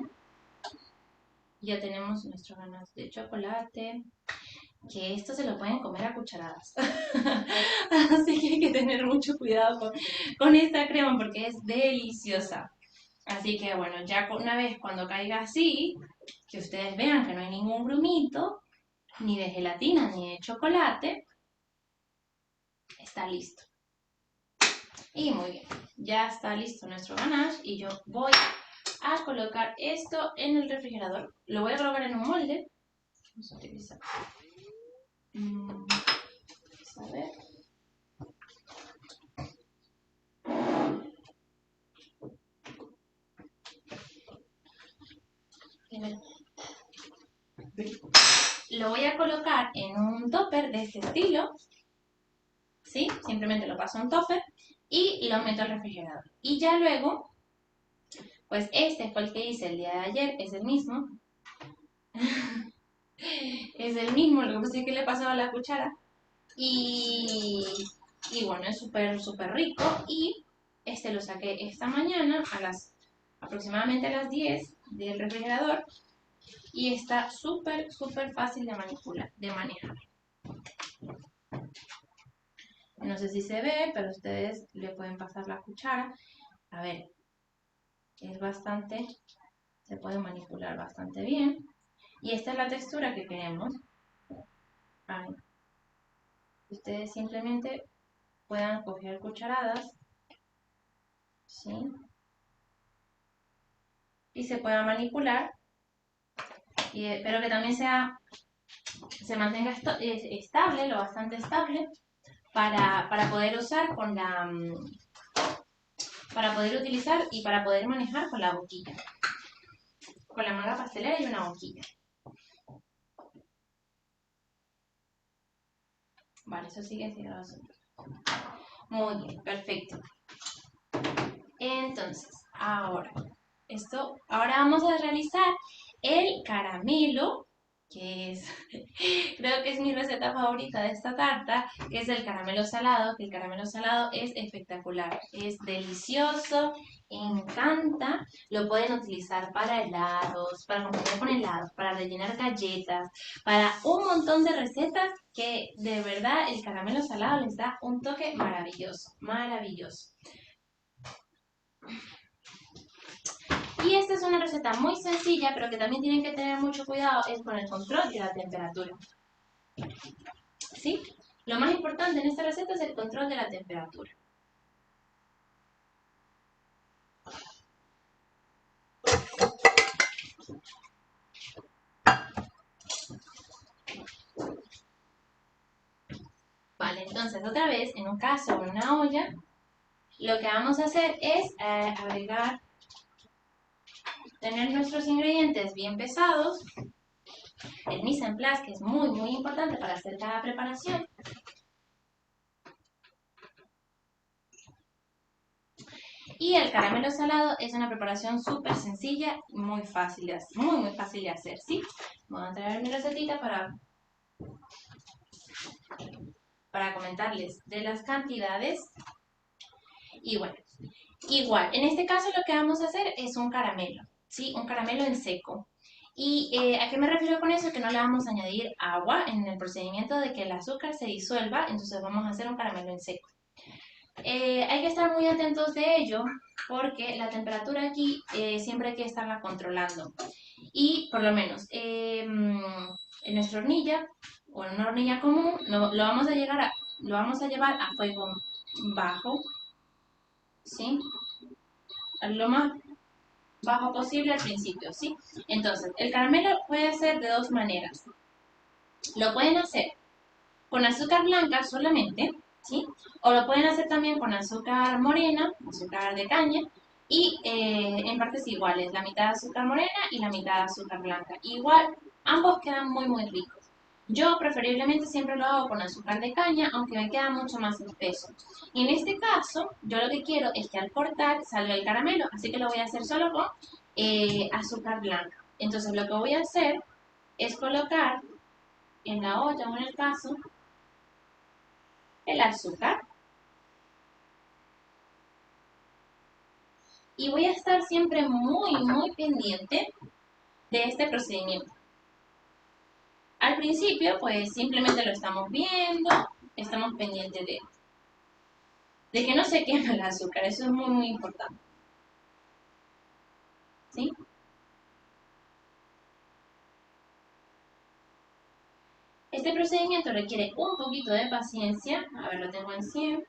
Ya tenemos nuestro ganache de chocolate, que esto se lo pueden comer a cucharadas. Así que hay que tener mucho cuidado con esta crema porque es deliciosa. Así que bueno, ya una vez cuando caiga así, que ustedes vean que no hay ningún grumito, ni de gelatina, ni de chocolate, está listo. Y muy bien, ya está listo nuestro ganache y yo voy a colocar esto en el refrigerador. Lo voy a colocar en un molde. Vamos a utilizar. A ver. Lo voy a colocar en un topper de este estilo, ¿sí? Simplemente lo paso a un topper y lo meto al refrigerador. Y ya luego, pues este fue el que hice el día de ayer, es el mismo. Es el mismo, lo que pasa es que le he pasado a la cuchara. Y bueno, es súper rico. Y este lo saqué esta mañana aproximadamente a las 10 del refrigerador. Y está súper fácil de manejar. No sé si se ve, pero ustedes le pueden pasar la cuchara. A ver, se puede manipular bastante bien. Y esta es la textura que queremos. Ay. Ustedes simplemente puedan coger cucharadas, ¿sí? Y se pueda manipular, pero que también se mantenga estable, lo bastante estable, para poder usar para poder utilizar y para poder manejar con la boquilla. Con la manga pastelera y una boquilla. Vale, eso sigue siendo asunto. Muy bien, perfecto. Entonces, ahora vamos a realizar el caramelo, que es, creo que es mi receta favorita de esta tarta, que es el caramelo salado, que el caramelo salado es espectacular, es delicioso, encanta, lo pueden utilizar para helados, para acompañar con helados, para rellenar galletas, para un montón de recetas que de verdad el caramelo salado les da un toque maravilloso, maravilloso. Y esta es una receta muy sencilla, pero que también tienen que tener mucho cuidado, es con el control de la temperatura. ¿Sí? Lo más importante en esta receta es el control de la temperatura. Vale, entonces otra vez, en un caso o en una olla, lo que vamos a hacer es agregar, tener nuestros ingredientes bien pesados, el mise en place, que es muy importante para hacer cada preparación. Y el caramelo salado es una preparación súper sencilla y muy fácil de hacer, muy fácil de hacer, ¿sí? Voy a traer mi recetita para comentarles de las cantidades. Y bueno, igual, en este caso lo que vamos a hacer es un caramelo, ¿sí? Un caramelo en seco. ¿Y a qué me refiero con eso? Que no le vamos a añadir agua en el procedimiento de que el azúcar se disuelva, entonces vamos a hacer un caramelo en seco. Hay que estar muy atentos de ello porque la temperatura aquí siempre hay que estarla controlando. Y por lo menos en nuestra hornilla o en una hornilla común lo vamos a llevar a fuego bajo, ¿sí? Lo más bajo posible al principio, ¿sí? Entonces, el caramelo puede ser de dos maneras. Lo pueden hacer con azúcar blanca solamente, ¿sí? O lo pueden hacer también con azúcar morena, azúcar de caña, y en partes iguales, la mitad de azúcar morena y la mitad de azúcar blanca. Igual, ambos quedan muy ricos. Yo preferiblemente siempre lo hago con azúcar de caña, aunque me queda mucho más espeso. Y en este caso, yo lo que quiero es que al cortar salga el caramelo, así que lo voy a hacer solo con azúcar blanca. Entonces lo que voy a hacer es colocar en la olla, o en el caso, el azúcar. Y voy a estar siempre muy pendiente de este procedimiento. Al principio, pues simplemente lo estamos viendo, estamos pendientes de que no se queme el azúcar, eso es muy importante. ¿Sí? Este procedimiento requiere un poquito de paciencia. A ver, lo tengo en 100.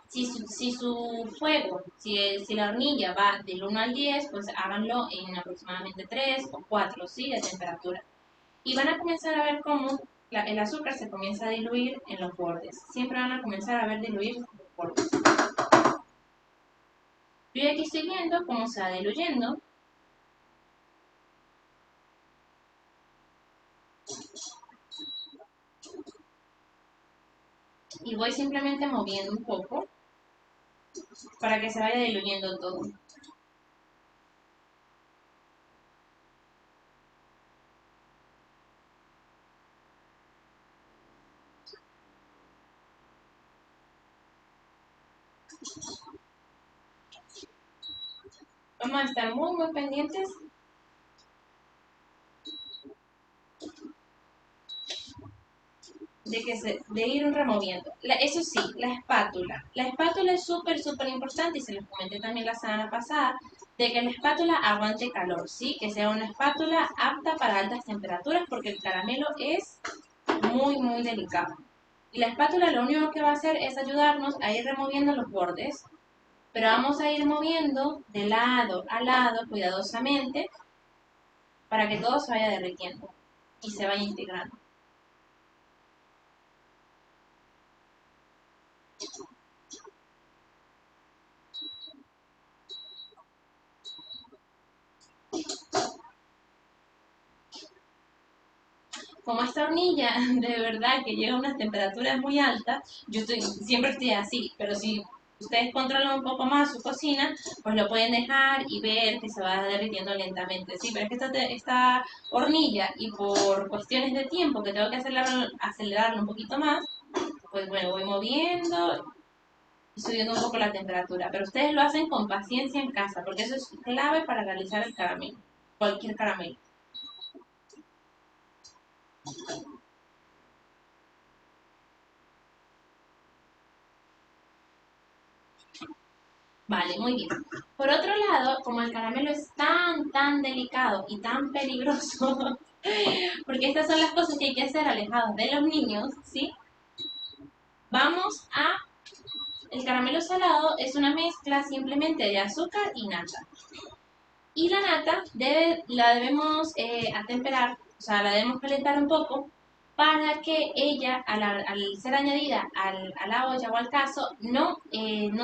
Si su fuego, si la hornilla va del 1 al 10, pues háganlo en aproximadamente 3 o 4, ¿sí? De temperatura. Y van a comenzar a ver cómo el azúcar se comienza a diluir en los bordes. Siempre van a comenzar a ver diluir los bordes. Yo aquí estoy viendo cómo se va diluyendo. Y voy simplemente moviendo un poco para que se vaya diluyendo todo. Vamos a estar muy pendientes de ir removiendo. Eso sí, la espátula. La espátula es súper importante y se los comenté también la semana pasada, de que la espátula aguante calor, ¿sí? Que sea una espátula apta para altas temperaturas porque el caramelo es muy delicado. Y la espátula lo único que va a hacer es ayudarnos a ir removiendo los bordes, pero vamos a ir moviendo de lado a lado cuidadosamente para que todo se vaya derritiendo y se vaya integrando. Como esta hornilla de verdad que llega a unas temperaturas muy altas, siempre estoy así, pero si ustedes controlan un poco más su cocina, pues lo pueden dejar y ver que se va derritiendo lentamente. Sí, pero es que esta hornilla y por cuestiones de tiempo que tengo que acelerarlo un poquito más, pues bueno, voy moviendo y subiendo un poco la temperatura. Pero ustedes lo hacen con paciencia en casa, porque eso es clave para realizar el caramelo, cualquier caramelo. Vale, muy bien. Por otro lado, como el caramelo es tan delicado y tan peligroso, porque estas son las cosas que hay que hacer alejados de los niños, ¿sí? Vamos a... El caramelo salado es una mezcla simplemente de azúcar y nata. Y la nata la debemos atemperar, o sea, la debemos calentar un poco para que ella, al ser añadida a la olla o al cazo, no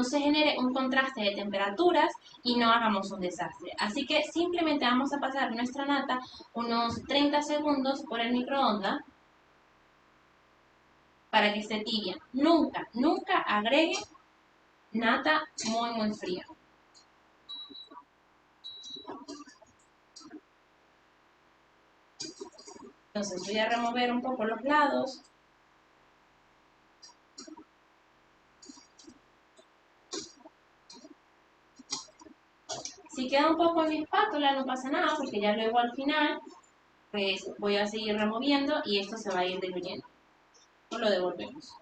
se genere un contraste de temperaturas y no hagamos un desastre. Así que simplemente vamos a pasar nuestra nata unos 30 segundos por el microondas para que esté tibia. Nunca, nunca agregue nata muy, muy fría. Entonces voy a remover un poco los lados. Si queda un poco en mi espátula no pasa nada porque ya luego al final pues voy a seguir removiendo y esto se va a ir diluyendo. Lo devolvemos.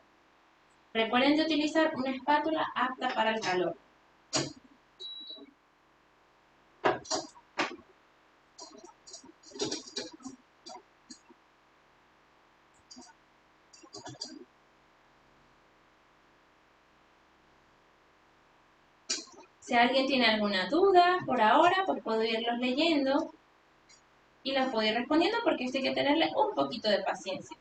Recuerden de utilizar una espátula apta para el calor. Si alguien tiene alguna duda por ahora, pues puedo irlos leyendo y las puedo ir respondiendo porque esto hay que tenerle un poquito de paciencia.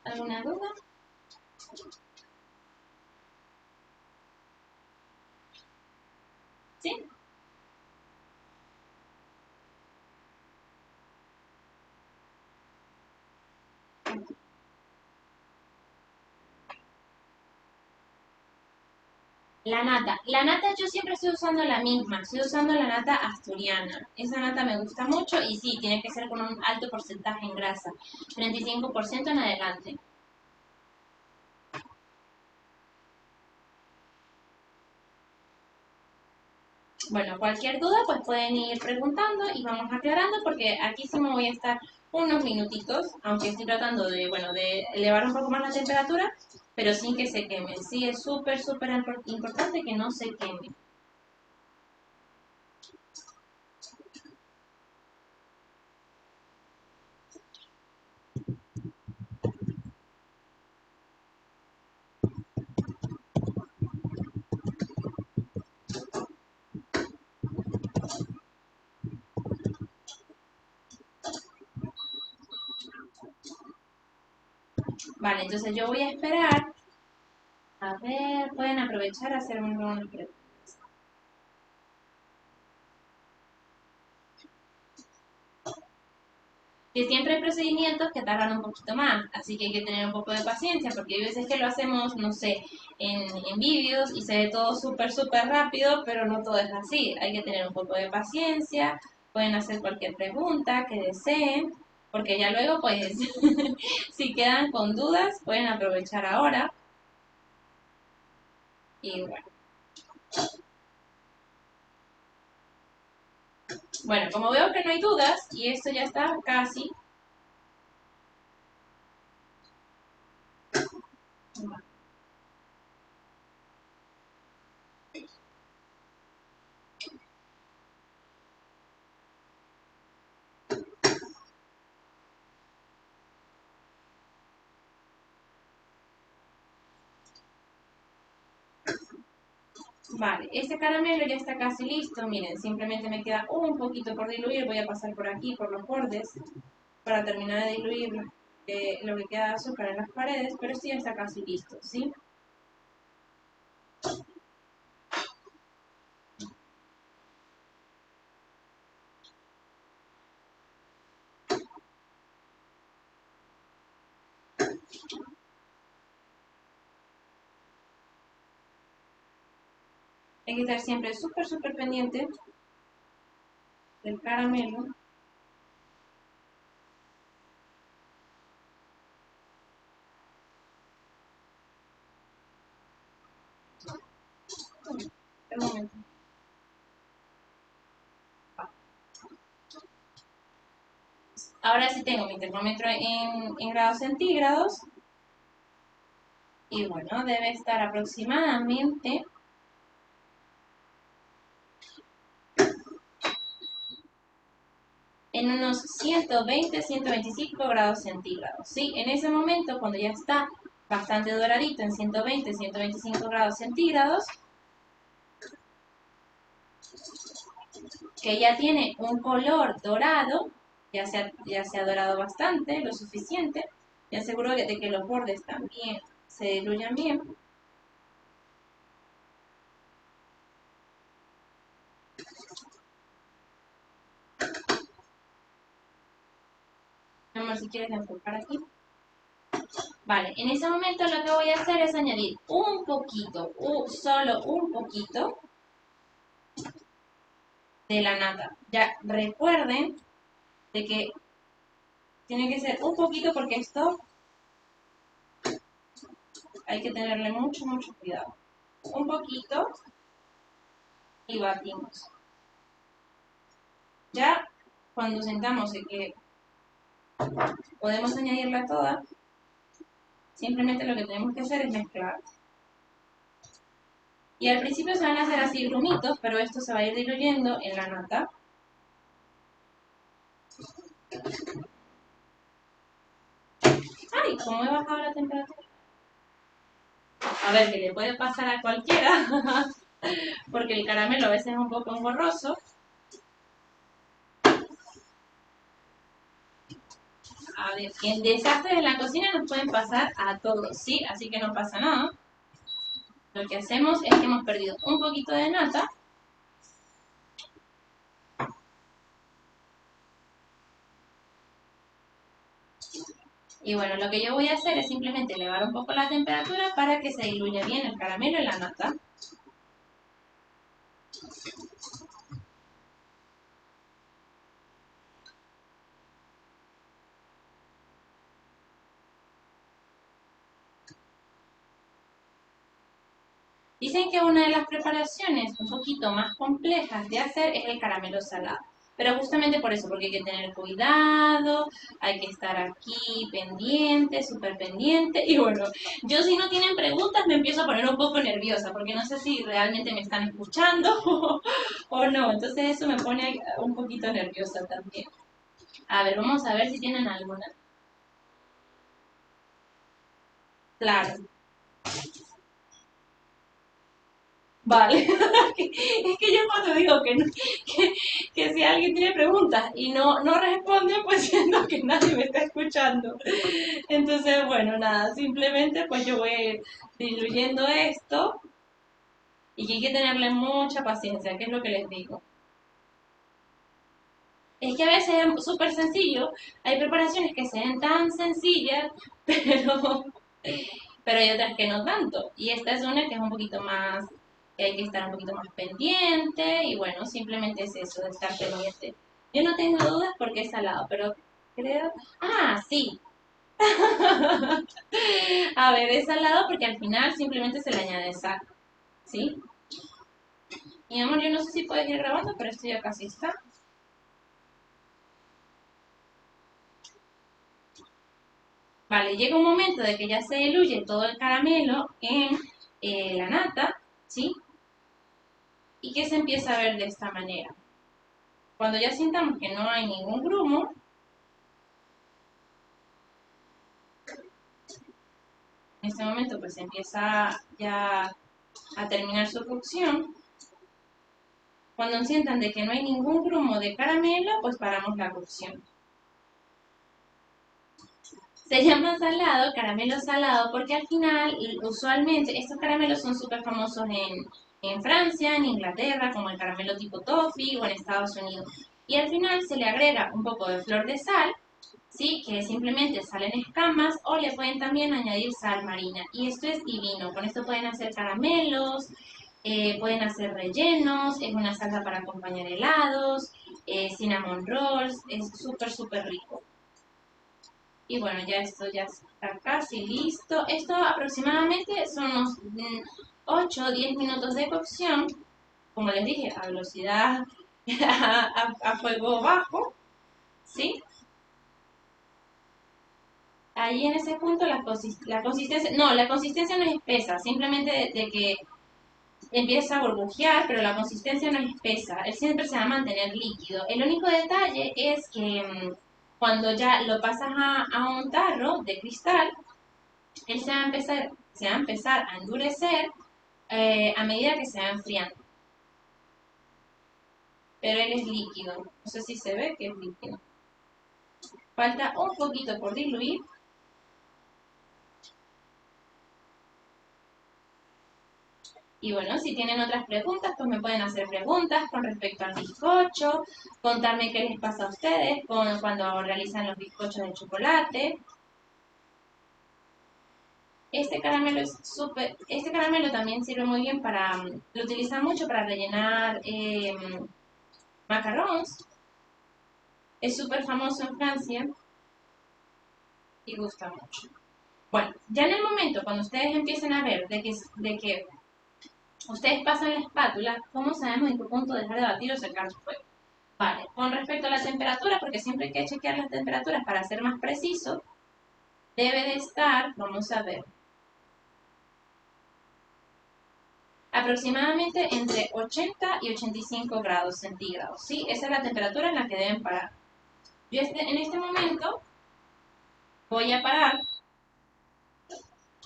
¿Alguna duda? ¿Sí? La nata. La nata yo siempre estoy usando la misma. Estoy usando la nata asturiana. Esa nata me gusta mucho y sí, tiene que ser con un alto porcentaje en grasa. 35% en adelante. Bueno, cualquier duda pues pueden ir preguntando y vamos aclarando porque aquí sí me voy a estar unos minutitos, aunque estoy tratando de, bueno, de elevar un poco más la temperatura, pero sin que se queme. Sí, es súper, súper importante que no se queme. Vale, entonces yo voy a esperar. A ver, pueden aprovechar a hacerme una pregunta. Que siempre hay procedimientos que tardan un poquito más, así que hay que tener un poco de paciencia, porque hay veces que lo hacemos, no sé, en vídeos y se ve todo súper, súper rápido, pero no todo es así. Hay que tener un poco de paciencia, pueden hacer cualquier pregunta que deseen, porque ya luego, pues, si quedan con dudas, pueden aprovechar ahora. Y bueno. Bueno, como veo que no hay dudas, y esto ya está casi. Vale, este caramelo ya está casi listo. Miren, simplemente me queda un poquito por diluir. Voy a pasar por aquí, por los bordes, para terminar de diluir lo que queda de azúcar en las paredes, pero esto ya está casi listo, ¿sí? Hay que estar siempre súper, súper pendiente del caramelo. Un momento. Ahora sí tengo mi termómetro en grados centígrados. Y bueno, debe estar aproximadamente en unos 120, 125 grados centígrados, ¿sí? En ese momento, cuando ya está bastante doradito en 120, 125 grados centígrados, que ya tiene un color dorado, ya se ha dorado bastante, lo suficiente. Me aseguro de que los bordes también se diluyan bien. Amor, si quieres enfocar aquí. Vale, en ese momento lo que voy a hacer es añadir un poquito, solo un poquito de la nata. Ya recuerden de que tiene que ser un poquito porque esto hay que tenerle mucho, mucho cuidado. Un poquito y batimos. Ya cuando sentamos de que podemos añadirla toda, simplemente lo que tenemos que hacer es mezclar. Y al principio se van a hacer así grumitos, pero esto se va a ir diluyendo en la nata. ¡Ay! ¿Cómo he bajado la temperatura? A ver, que le puede pasar a cualquiera, porque el caramelo a veces es un poco engorroso. A ver, en desastres en la cocina nos pueden pasar a todos, ¿sí? Así que no pasa nada. Lo que hacemos es que hemos perdido un poquito de nata. Y bueno, lo que yo voy a hacer es simplemente elevar un poco la temperatura para que se diluya bien el caramelo y la nata. Dicen que una de las preparaciones un poquito más complejas de hacer es el caramelo salado. Pero justamente por eso, porque hay que tener cuidado, hay que estar aquí pendiente, súper pendiente. Y bueno, yo si no tienen preguntas me empiezo a poner un poco nerviosa, porque no sé si realmente me están escuchando o no. Entonces eso me pone un poquito nerviosa también. A ver, vamos a ver si tienen alguna. Claro. Vale, es que yo cuando digo que si alguien tiene preguntas y no responde, pues siento que nadie me está escuchando. Entonces, bueno, nada, simplemente pues yo voy diluyendo esto y que hay que tenerle mucha paciencia, que es lo que les digo. Es que a veces es súper sencillo, hay preparaciones que se ven tan sencillas, pero pero hay otras que no tanto. Y esta es una que es un poquito más, que hay que estar un poquito más pendiente y bueno, simplemente es eso de estar pendiente. Yo no tengo dudas porque es salado, pero creo... Ah, sí. A ver, es salado porque al final simplemente se le añade sal, ¿sí? Mi amor, yo no sé si puedes ir grabando, pero esto ya casi está. Vale, llega un momento de que ya se diluye todo el caramelo en la nata, ¿sí? Y que se empieza a ver de esta manera. Cuando ya sintamos que no hay ningún grumo, en este momento pues empieza ya a terminar su cocción. Cuando sientan de que no hay ningún grumo de caramelo, pues paramos la cocción. Se llama salado, caramelo salado, porque al final, usualmente, estos caramelos son súper famosos en Francia, en Inglaterra, como el caramelo tipo toffee o en Estados Unidos. Y al final se le agrega un poco de flor de sal, ¿sí? Que simplemente salen escamas o le pueden también añadir sal marina. Y esto es divino. Con esto pueden hacer caramelos, pueden hacer rellenos, es una salsa para acompañar helados, cinnamon rolls, es súper, súper rico. Y bueno, ya esto ya está casi listo. Esto aproximadamente son unos 8 o 10 minutos de cocción. Como les dije, a velocidad, a fuego bajo, ¿sí? Ahí en ese punto la consistencia, no, la consistencia no es espesa, simplemente de que empieza a burbujear, pero la consistencia no es espesa, él siempre se va a mantener líquido. El único detalle es que cuando ya lo pasas a un tarro de cristal, él se va a empezar a endurecer a medida que se va enfriando. Pero él es líquido, no sé si se ve que es líquido. Falta un poquito por diluir. Y bueno, si tienen otras preguntas, pues me pueden hacer preguntas con respecto al bizcocho, contarme qué les pasa a ustedes cuando realizan los bizcochos de chocolate. Este caramelo también sirve muy bien lo utilizan mucho para rellenar macarons. Es súper famoso en Francia y gusta mucho. Bueno, ya en el momento cuando ustedes empiecen a ver de que ustedes pasan la espátula, ¿cómo sabemos en qué punto dejar de batir o secar su fuego? Vale, con respecto a la temperatura, porque siempre hay que chequear las temperaturas para ser más preciso, debe de estar, vamos a ver, aproximadamente entre 80 y 85 grados centígrados, ¿sí? Esa es la temperatura en la que deben parar. Yo en este momento voy a parar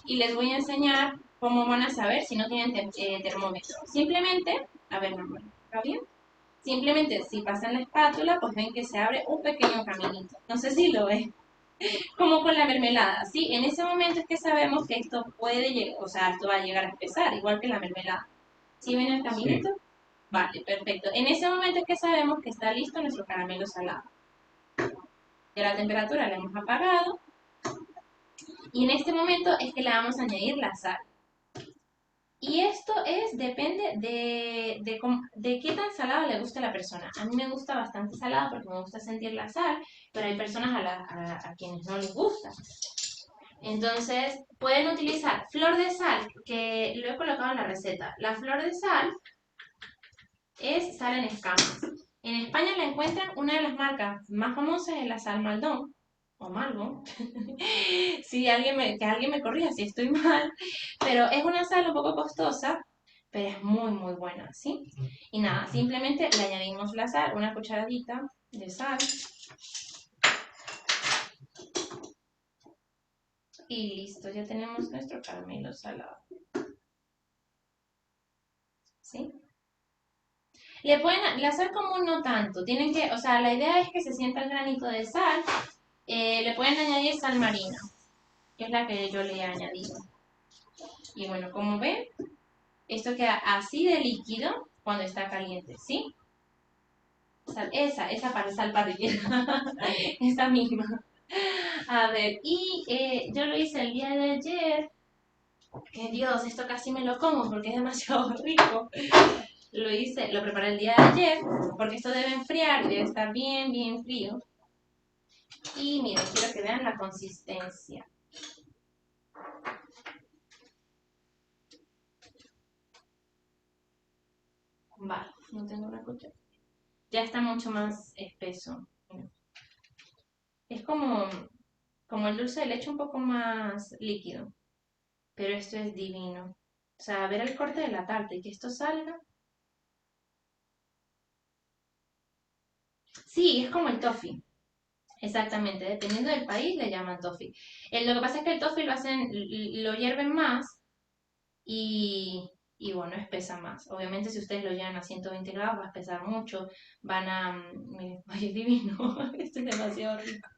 y les voy a enseñar cómo van a saber si no tienen termómetro. Simplemente, a ver, ¿está bien? Simplemente si pasan la espátula, pues ven que se abre un pequeño caminito. No sé si lo ven. Como con la mermelada, ¿sí? En ese momento es que sabemos que esto puede llegar, o sea, esto va a llegar a espesar, igual que la mermelada. ¿Sí ven el caminito? Sí. Vale, perfecto. En ese momento es que sabemos que está listo nuestro caramelo salado. Ya la temperatura la hemos apagado. Y en este momento es que le vamos a añadir la sal. Y esto depende de qué tan salado le guste a la persona. A mí me gusta bastante salado porque me gusta sentir la sal, pero hay personas a quienes no les gusta. Entonces, pueden utilizar flor de sal, que lo he colocado en la receta. La flor de sal es sal en escamas. En España la encuentran, una de las marcas más famosas es la sal Maldón, o Malvo. Si que alguien me corrija si estoy mal, pero es una sal un poco costosa, pero es muy, muy buena, ¿sí? Y nada, simplemente le añadimos la sal, una cucharadita de sal. Y listo, ya tenemos nuestro caramelo salado. ¿Sí? La sal común no tanto, o sea, la idea es que se sienta el granito de sal, le pueden añadir sal marina, que es la que yo le he añadido. Y bueno, como ven, esto queda así de líquido cuando está caliente, ¿sí? Esa para sal parrillera, esa misma. A ver, y yo lo hice el día de ayer, que Dios, esto casi me lo como porque es demasiado rico. Lo preparé el día de ayer, porque esto debe enfriar y debe estar bien, bien frío. Y miren, quiero que vean la consistencia. Vale, no tengo una cuchara. Ya está mucho más espeso. Es como el dulce de leche un poco más líquido, pero esto es divino. O sea, ver el corte de la tarta y que esto salga. Sí, es como el toffee. Exactamente, dependiendo del país le llaman toffee. Lo que pasa es que el toffee lo hierven más y bueno, espesa más. Obviamente si ustedes lo llevan a 120 grados va a espesar mucho. Miren, ay, es divino, esto es demasiado rico.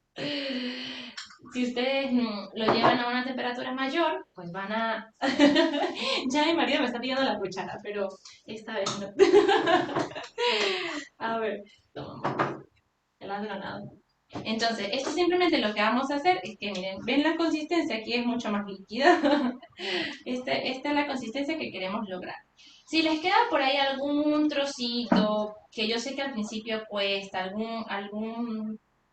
Si ustedes lo llevan a una temperatura mayor, pues van a... Ya mi marido me está pidiendo la cuchara, pero esta vez no. A ver, toma, el granado. Entonces, esto simplemente lo que vamos a hacer es que, miren, ven la consistencia, aquí es mucho más líquida. Esta es la consistencia que queremos lograr. Si les queda por ahí algún trocito, que yo sé que al principio cuesta,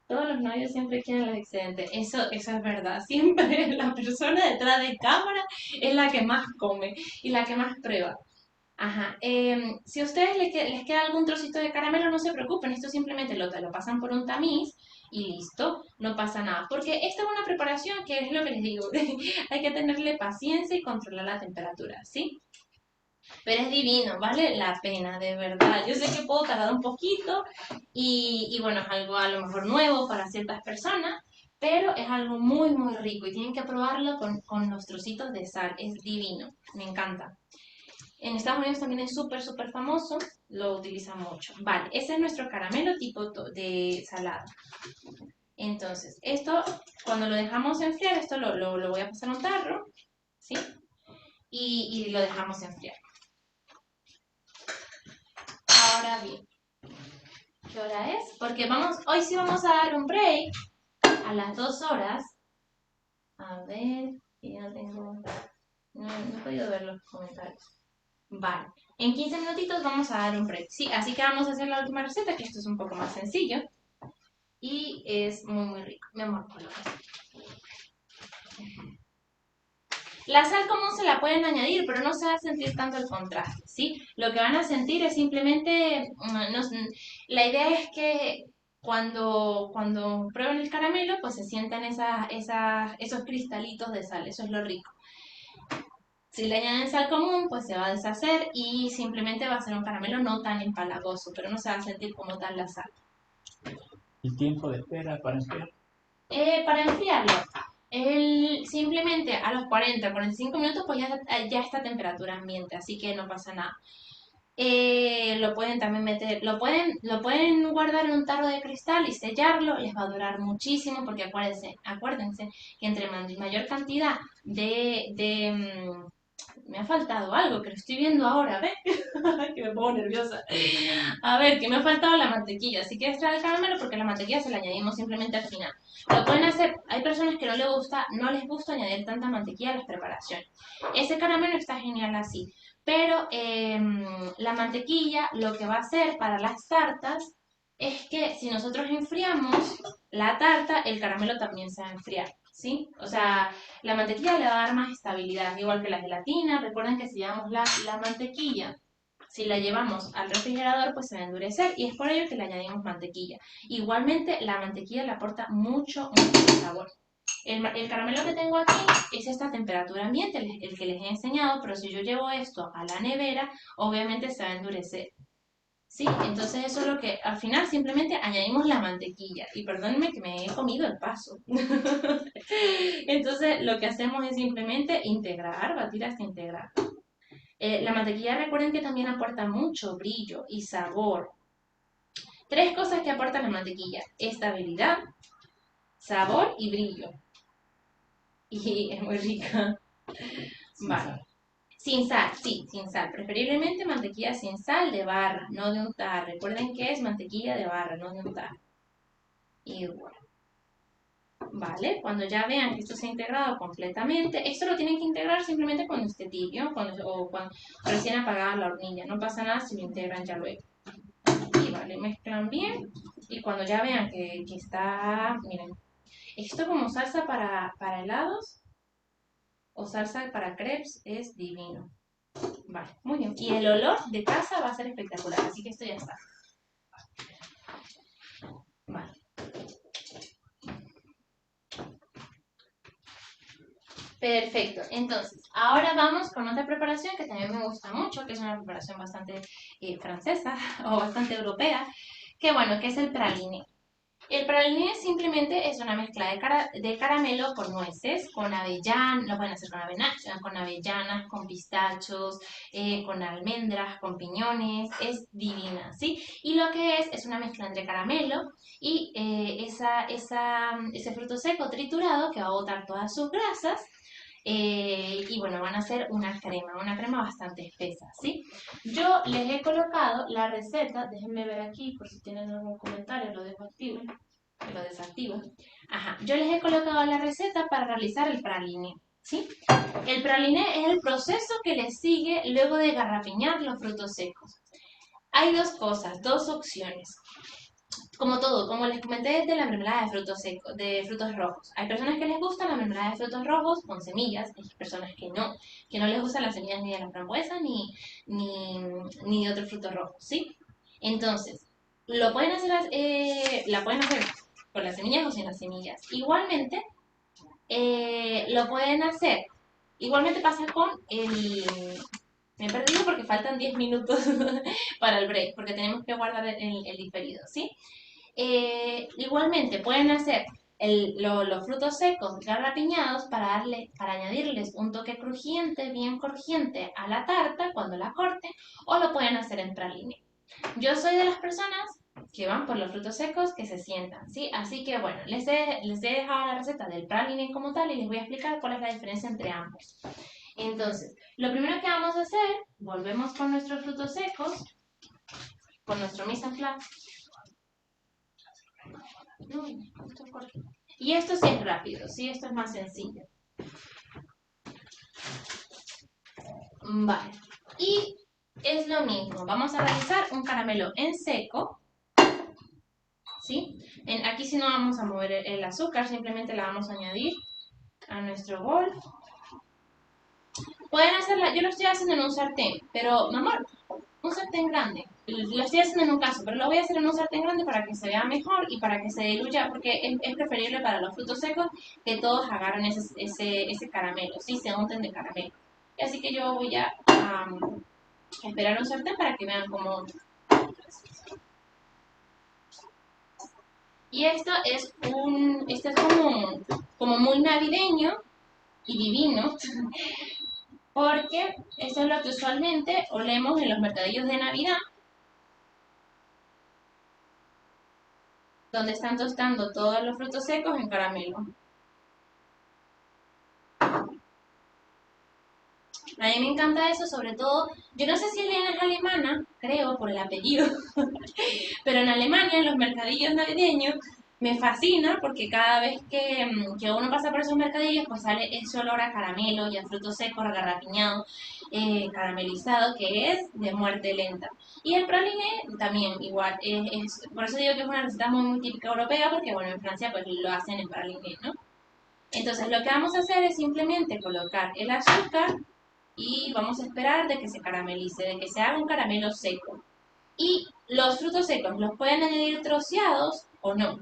todos los novios siempre quieren los excedentes. Eso es verdad. Siempre la persona detrás de cámara es la que más come y la que más prueba. Ajá. Si a ustedes les queda algún trocito de caramelo, no se preocupen. Esto simplemente lo pasan por un tamiz y listo. No pasa nada. Porque esta es una preparación que es lo que les digo. Hay que tenerle paciencia y controlar la temperatura, ¿sí? Pero es divino, vale la pena, de verdad. Yo sé que puedo tardar un poquito y bueno, es algo a lo mejor nuevo para ciertas personas, pero es algo muy, muy rico y tienen que probarlo con los trocitos de sal. Es divino, me encanta. En Estados Unidos también es súper, súper famoso, lo utilizan mucho. Vale, ese es nuestro caramelo tipo de salado. Entonces, esto, cuando lo dejamos enfriar, esto lo voy a pasar a un tarro, ¿sí? Y lo dejamos enfriar. Ahora bien, ¿qué hora es? Porque hoy sí vamos a dar un break a las 2 horas. A ver, que ya no tengo... No he podido ver los comentarios. Vale, en 15 minutitos vamos a dar un break. Sí, así que vamos a hacer la última receta, que esto es un poco más sencillo. Y es muy, muy rico. Mi amor, coloca. La sal común se la pueden añadir, pero no se va a sentir tanto el contraste, ¿sí? Lo que van a sentir es simplemente... la idea es que cuando prueben el caramelo, pues se sientan esos cristalitos de sal. Eso es lo rico. Si le añaden sal común, pues se va a deshacer y simplemente va a ser un caramelo no tan empalagoso, pero no se va a sentir como tal la sal. ¿El tiempo de espera para enfriar? Para enfriarlo, simplemente a los 40-45 minutos, pues ya está a temperatura ambiente, así que no pasa nada. Lo pueden también meter, lo pueden guardar en un tarro de cristal y sellarlo, les va a durar muchísimo, porque acuérdense que entre mayor cantidad me ha faltado algo que lo estoy viendo ahora, ¿ves? Que me pongo nerviosa. A ver, que me ha faltado la mantequilla. Así que extraer el caramelo porque la mantequilla se la añadimos simplemente al final. Lo pueden hacer, hay personas que no les gusta añadir tanta mantequilla a las preparaciones. Ese caramelo está genial así. Pero la mantequilla lo que va a hacer para las tartas es que si nosotros enfriamos la tarta, el caramelo también se va a enfriar, ¿sí? O sea, la mantequilla le va a dar más estabilidad, igual que la gelatina. Recuerden que si llevamos la mantequilla, si la llevamos al refrigerador, pues se va a endurecer y es por ello que le añadimos mantequilla. Igualmente, la mantequilla le aporta mucho, mucho sabor. El caramelo que tengo aquí es esta temperatura ambiente, el que les he enseñado, pero si yo llevo esto a la nevera, obviamente se va a endurecer. ¿Sí? Entonces eso es lo que al final simplemente añadimos la mantequilla. Y perdónenme que me he comido el paso. Entonces lo que hacemos es simplemente integrar, batir hasta integrar. La mantequilla recuerden que también aporta mucho brillo y sabor. 3 cosas que aporta la mantequilla: estabilidad, sabor y brillo. Y es muy rica. Vale. Sin sal, sí, sin sal. Preferiblemente mantequilla sin sal de barra, no de untar. Recuerden que es mantequilla de barra, no de untar. Igual. Vale, cuando ya vean que esto se ha integrado completamente, esto lo tienen que integrar simplemente cuando esté tibio o cuando recién apagada la hornilla. No pasa nada si lo integran ya luego. Y vale, mezclan bien. Y cuando ya vean que está, miren, esto como salsa para helados o salsa para crepes es divino. Vale, muy bien. Y el olor de casa va a ser espectacular, así que esto ya está. Vale. Perfecto. Entonces, ahora vamos con otra preparación que también me gusta mucho, que es una preparación bastante francesa o bastante europea, que bueno, que es el praline. El praline simplemente es una mezcla de caramelo con nueces, con avellanas, lo pueden hacer con avellanas, con pistachos, con almendras, con piñones, es divina, ¿sí? Y lo que es una mezcla entre caramelo y ese fruto seco triturado que va a botar todas sus grasas. Y bueno, van a hacer una crema bastante espesa, ¿sí? Yo les he colocado la receta, déjenme ver aquí por si tienen algún comentario, lo dejo activo, lo desactivo. Ajá, yo les he colocado la receta para realizar el praline, ¿sí? El praline es el proceso que le sigue luego de garrapiñar los frutos secos. Hay dos opciones. Como todo, como les comenté de la mermelada de frutos secos, de frutos rojos. Hay personas que les gusta la mermelada de frutos rojos con semillas, hay personas que no les gustan las semillas ni de la frambuesa ni de otro fruto rojo, ¿sí? Entonces, lo pueden hacer, la pueden hacer con las semillas o sin las semillas. Igualmente, lo pueden hacer. Igualmente pasa con el... Me he perdido porque faltan 10 minutos para el break, porque tenemos que guardar el diferido, ¿sí? Igualmente pueden hacer los frutos secos garrapiñados para añadirles un toque crujiente, bien crujiente a la tarta cuando la corten, o lo pueden hacer en praline. Yo soy de las personas que van por los frutos secos que se sientan, ¿sí? Así que bueno, les he dejado la receta del praline como tal y les voy a explicar cuál es la diferencia entre ambos. Entonces, lo primero que vamos a hacer, volvemos con nuestros frutos secos, con nuestro mise en place. Y esto sí es rápido, ¿sí? Esto es más sencillo. Vale. Y es lo mismo. Vamos a realizar un caramelo en seco. ¿Sí? Aquí sí no vamos a mover el azúcar, simplemente la vamos a añadir a nuestro bol. Pueden hacerla, yo lo estoy haciendo en un sartén, pero, mi amor, un sartén grande. Lo estoy haciendo en un caso, pero lo voy a hacer en un sartén grande para que se vea mejor y para que se diluya, porque es preferible para los frutos secos que todos agarren ese caramelo, ¿sí? Se unten de caramelo. Así que yo voy a esperar un sartén para que vean cómo. Y esto es como muy navideño y divino, porque esto es lo que usualmente olemos en los mercadillos de Navidad, donde están tostando todos los frutos secos en caramelo. A mí me encanta eso, sobre todo, yo no sé si Elena es alemana, creo, por el apellido, pero en Alemania, en los mercadillos navideños, me fascina porque cada vez que uno pasa por esos mercadillos, pues sale ese olor a caramelo y a frutos secos, a garrapiñado, caramelizado, que es de muerte lenta. Y el praline también, igual, por eso digo que es una receta muy, muy típica europea, porque bueno, en Francia pues lo hacen en praline, ¿no? Entonces lo que vamos a hacer es simplemente colocar el azúcar y vamos a esperar de que se caramelice, de que se haga un caramelo seco. Y los frutos secos los pueden añadir troceados o no.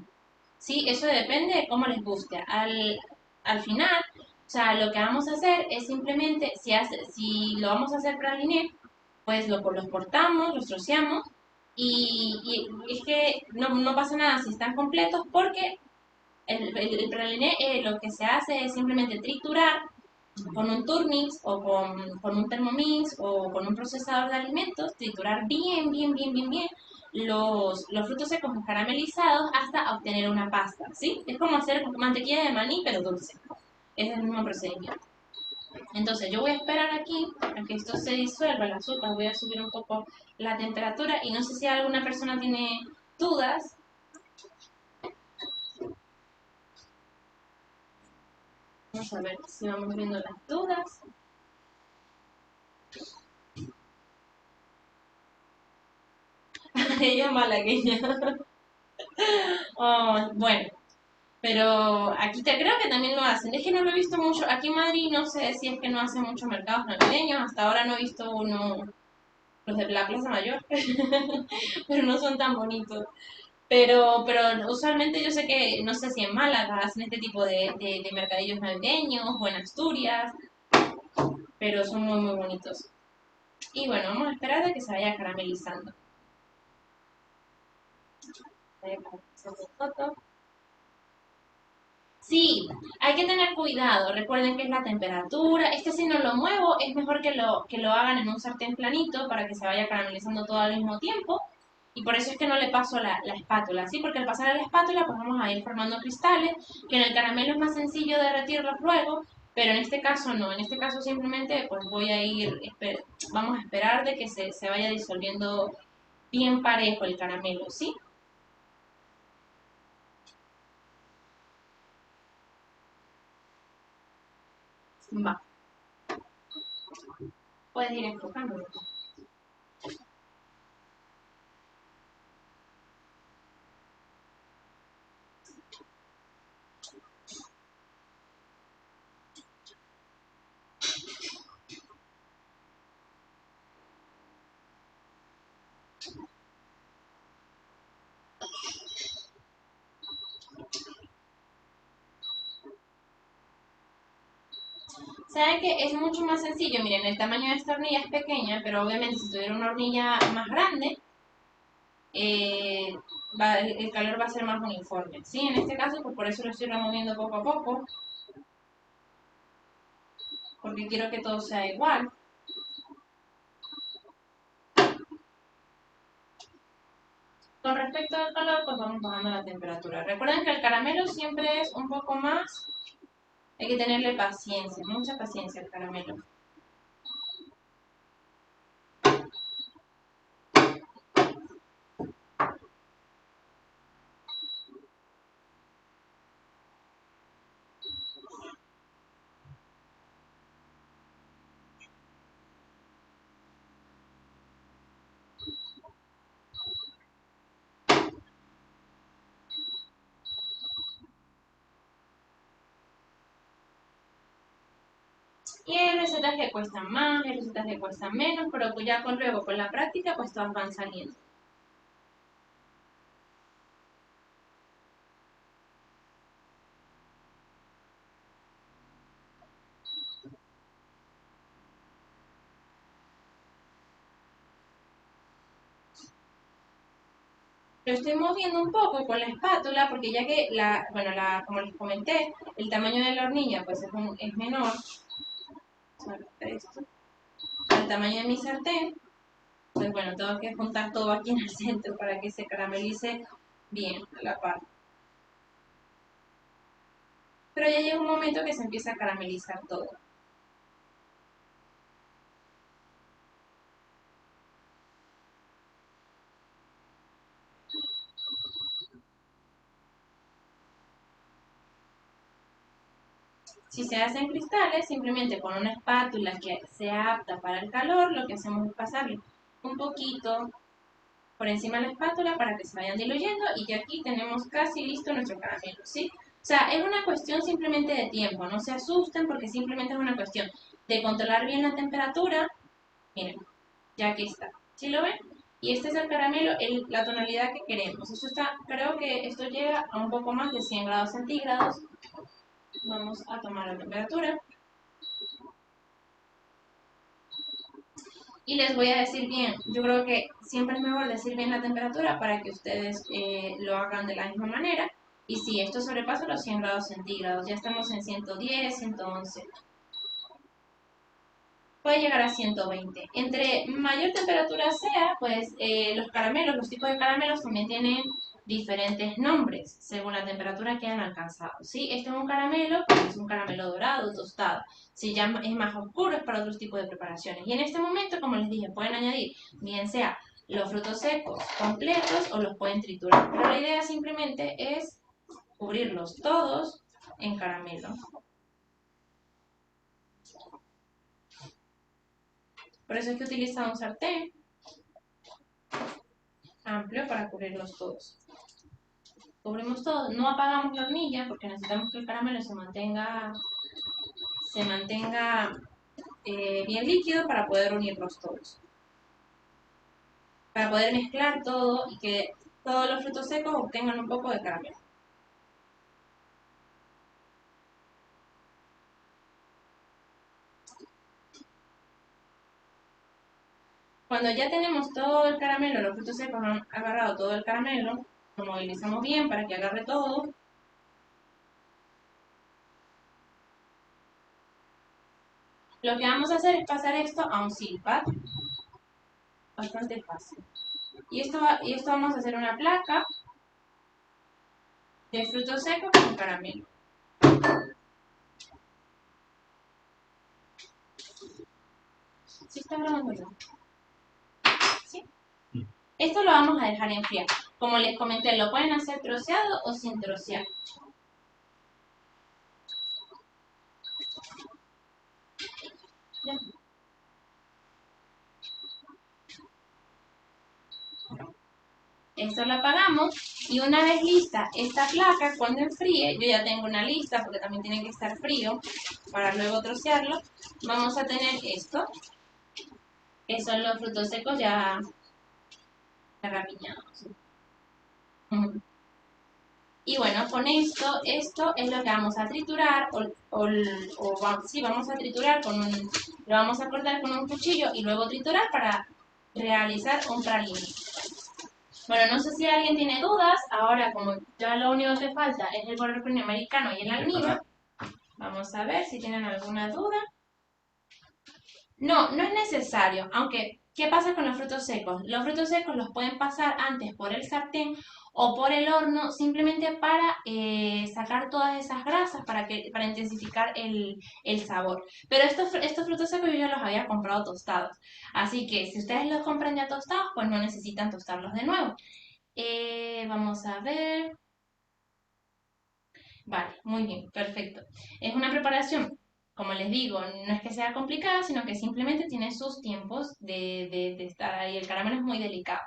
¿Sí? Eso depende de cómo les guste. Al final, o sea, lo que vamos a hacer es simplemente, si lo vamos a hacer praliné, pues los cortamos, los troceamos y es que no pasa nada si están completos porque el praliné lo que se hace es simplemente triturar con un Turnix o con un Thermomix o con un procesador de alimentos, triturar bien, bien, bien, bien, bien los frutos secos caramelizados hasta obtener una pasta, ¿sí? Es como hacer mantequilla de maní, pero dulce. Es el mismo procedimiento. Entonces yo voy a esperar aquí a que esto se disuelva, el azúcar, voy a subir un poco la temperatura y no sé si alguna persona tiene dudas. Vamos a ver si vamos viendo las dudas. Ella es malagueña. Oh, bueno, pero aquí te creo que también lo hacen. Es que no lo he visto mucho. Aquí en Madrid no sé si es que no hacen muchos mercados navideños. Hasta ahora no he visto uno, los de la Plaza Mayor, pero no son tan bonitos. Pero usualmente yo sé que, no sé si en Málaga hacen este tipo de mercadillos navideños o en Asturias, pero son muy, muy bonitos. Y bueno, vamos a esperar a que se vaya caramelizando. Sí, hay que tener cuidado. Recuerden que es la temperatura. Si no lo muevo, es mejor que lo hagan en un sartén planito para que se vaya caramelizando todo al mismo tiempo. Y por eso es que no le paso la espátula, ¿sí? Porque al pasar a la espátula, pues vamos a ir formando cristales, que en el caramelo es más sencillo derretirlos luego, pero en este caso no. En este caso simplemente, pues vamos a esperar de que se vaya disolviendo bien parejo el caramelo, ¿sí? Va. Puedes ir enfocando. ¿Saben que es mucho más sencillo? Miren, el tamaño de esta hornilla es pequeña, pero obviamente si tuviera una hornilla más grande, eh, el calor va a ser más uniforme. ¿Sí? En este caso, pues por eso lo estoy removiendo poco a poco, porque quiero que todo sea igual. Con respecto al calor, pues vamos bajando la temperatura. Recuerden que el caramelo siempre es un poco más, hay que tenerle paciencia, mucha paciencia al caramelo. Y hay recetas que cuestan más, hay recetas que cuestan menos, pero pues ya luego con la práctica pues todas van saliendo. Lo estoy moviendo un poco con la espátula porque ya que como les comenté, el tamaño de la hornilla pues es menor. Vamos a ver esto. Al tamaño de mi sartén, pues bueno, tengo que juntar todo aquí en el centro para que se caramelice bien a la par. Pero ya llega un momento que se empieza a caramelizar todo. Si se hacen cristales, simplemente con una espátula que sea apta para el calor, lo que hacemos es pasarle un poquito por encima de la espátula para que se vayan diluyendo y ya aquí tenemos casi listo nuestro caramelo, ¿sí? O sea, es una cuestión simplemente de tiempo, no se asusten porque simplemente es una cuestión de controlar bien la temperatura. Miren, ya aquí está, ¿sí lo ven? Y este es el caramelo, la tonalidad que queremos. Esto está, creo que esto llega a un poco más de 100 grados centígrados. Vamos a tomar la temperatura. Y les voy a decir bien, yo creo que siempre es mejor decir bien la temperatura para que ustedes lo hagan de la misma manera. Y si esto sobrepasa los 100 grados centígrados, ya estamos en 110, 111. Puede llegar a 120. Entre mayor temperatura sea, pues los caramelos, los tipos de caramelos también tienen diferentes nombres según la temperatura que han alcanzado. ¿Sí? Este es un caramelo, pues es un caramelo dorado, tostado. Si ya es más oscuro es para otros tipos de preparaciones. Y en este momento, como les dije, pueden añadir bien sea los frutos secos completos o los pueden triturar. Pero la idea simplemente es cubrirlos todos en caramelo. Por eso es que utiliza un sartén amplio para cubrirlos todos. Cubrimos todo, no apagamos la hornilla porque necesitamos que el caramelo se mantenga bien líquido para poder unirlos todos. Para poder mezclar todo y que todos los frutos secos obtengan un poco de caramelo. Cuando ya tenemos todo el caramelo, los frutos secos han agarrado todo el caramelo, lo movilizamos bien para que agarre todo. Lo que vamos a hacer es pasar esto a un silpat. Bastante fácil. Y esto vamos a hacer una placa de frutos secos con caramelo. ¿Sí está grabando ya? ¿Sí? Esto lo vamos a dejar enfriar. Como les comenté, lo pueden hacer troceado o sin trocear. Ya. Esto lo apagamos y una vez lista esta placa, cuando enfríe, yo ya tengo una lista porque también tiene que estar frío para luego trocearlo. Vamos a tener esto, que son los frutos secos ya rapiñados. Y bueno, con esto es lo que vamos a triturar, sí, vamos a triturar lo vamos a cortar con un cuchillo y luego triturar para realizar un praliné. Bueno, no sé si alguien tiene dudas, ahora como ya lo único que falta es el borrego americano y el almíbar, vamos a ver si tienen alguna duda. No, no es necesario, aunque ¿Qué pasa con los frutos secos? Los frutos secos los pueden pasar antes por el sartén o por el horno simplemente para sacar todas esas grasas, para intensificar el sabor. Pero estos frutos secos yo ya los había comprado tostados. Así que si ustedes los compran ya tostados, pues no necesitan tostarlos de nuevo. Vamos a ver. Vale, muy bien, perfecto. Es una preparación, como les digo, no es que sea complicada, sino que simplemente tiene sus tiempos de estar ahí. El caramelo es muy delicado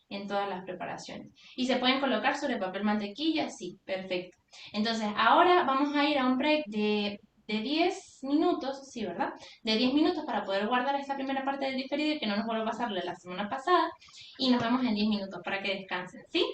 en todas las preparaciones. ¿Y se pueden colocar sobre papel mantequilla? Sí, perfecto. Entonces, ahora vamos a ir a un break de 10 minutos, sí, ¿verdad? De 10 minutos para poder guardar esta primera parte del diferido y que no nos vuelva a pasar lo de la semana pasada. Y nos vemos en 10 minutos para que descansen, ¿sí?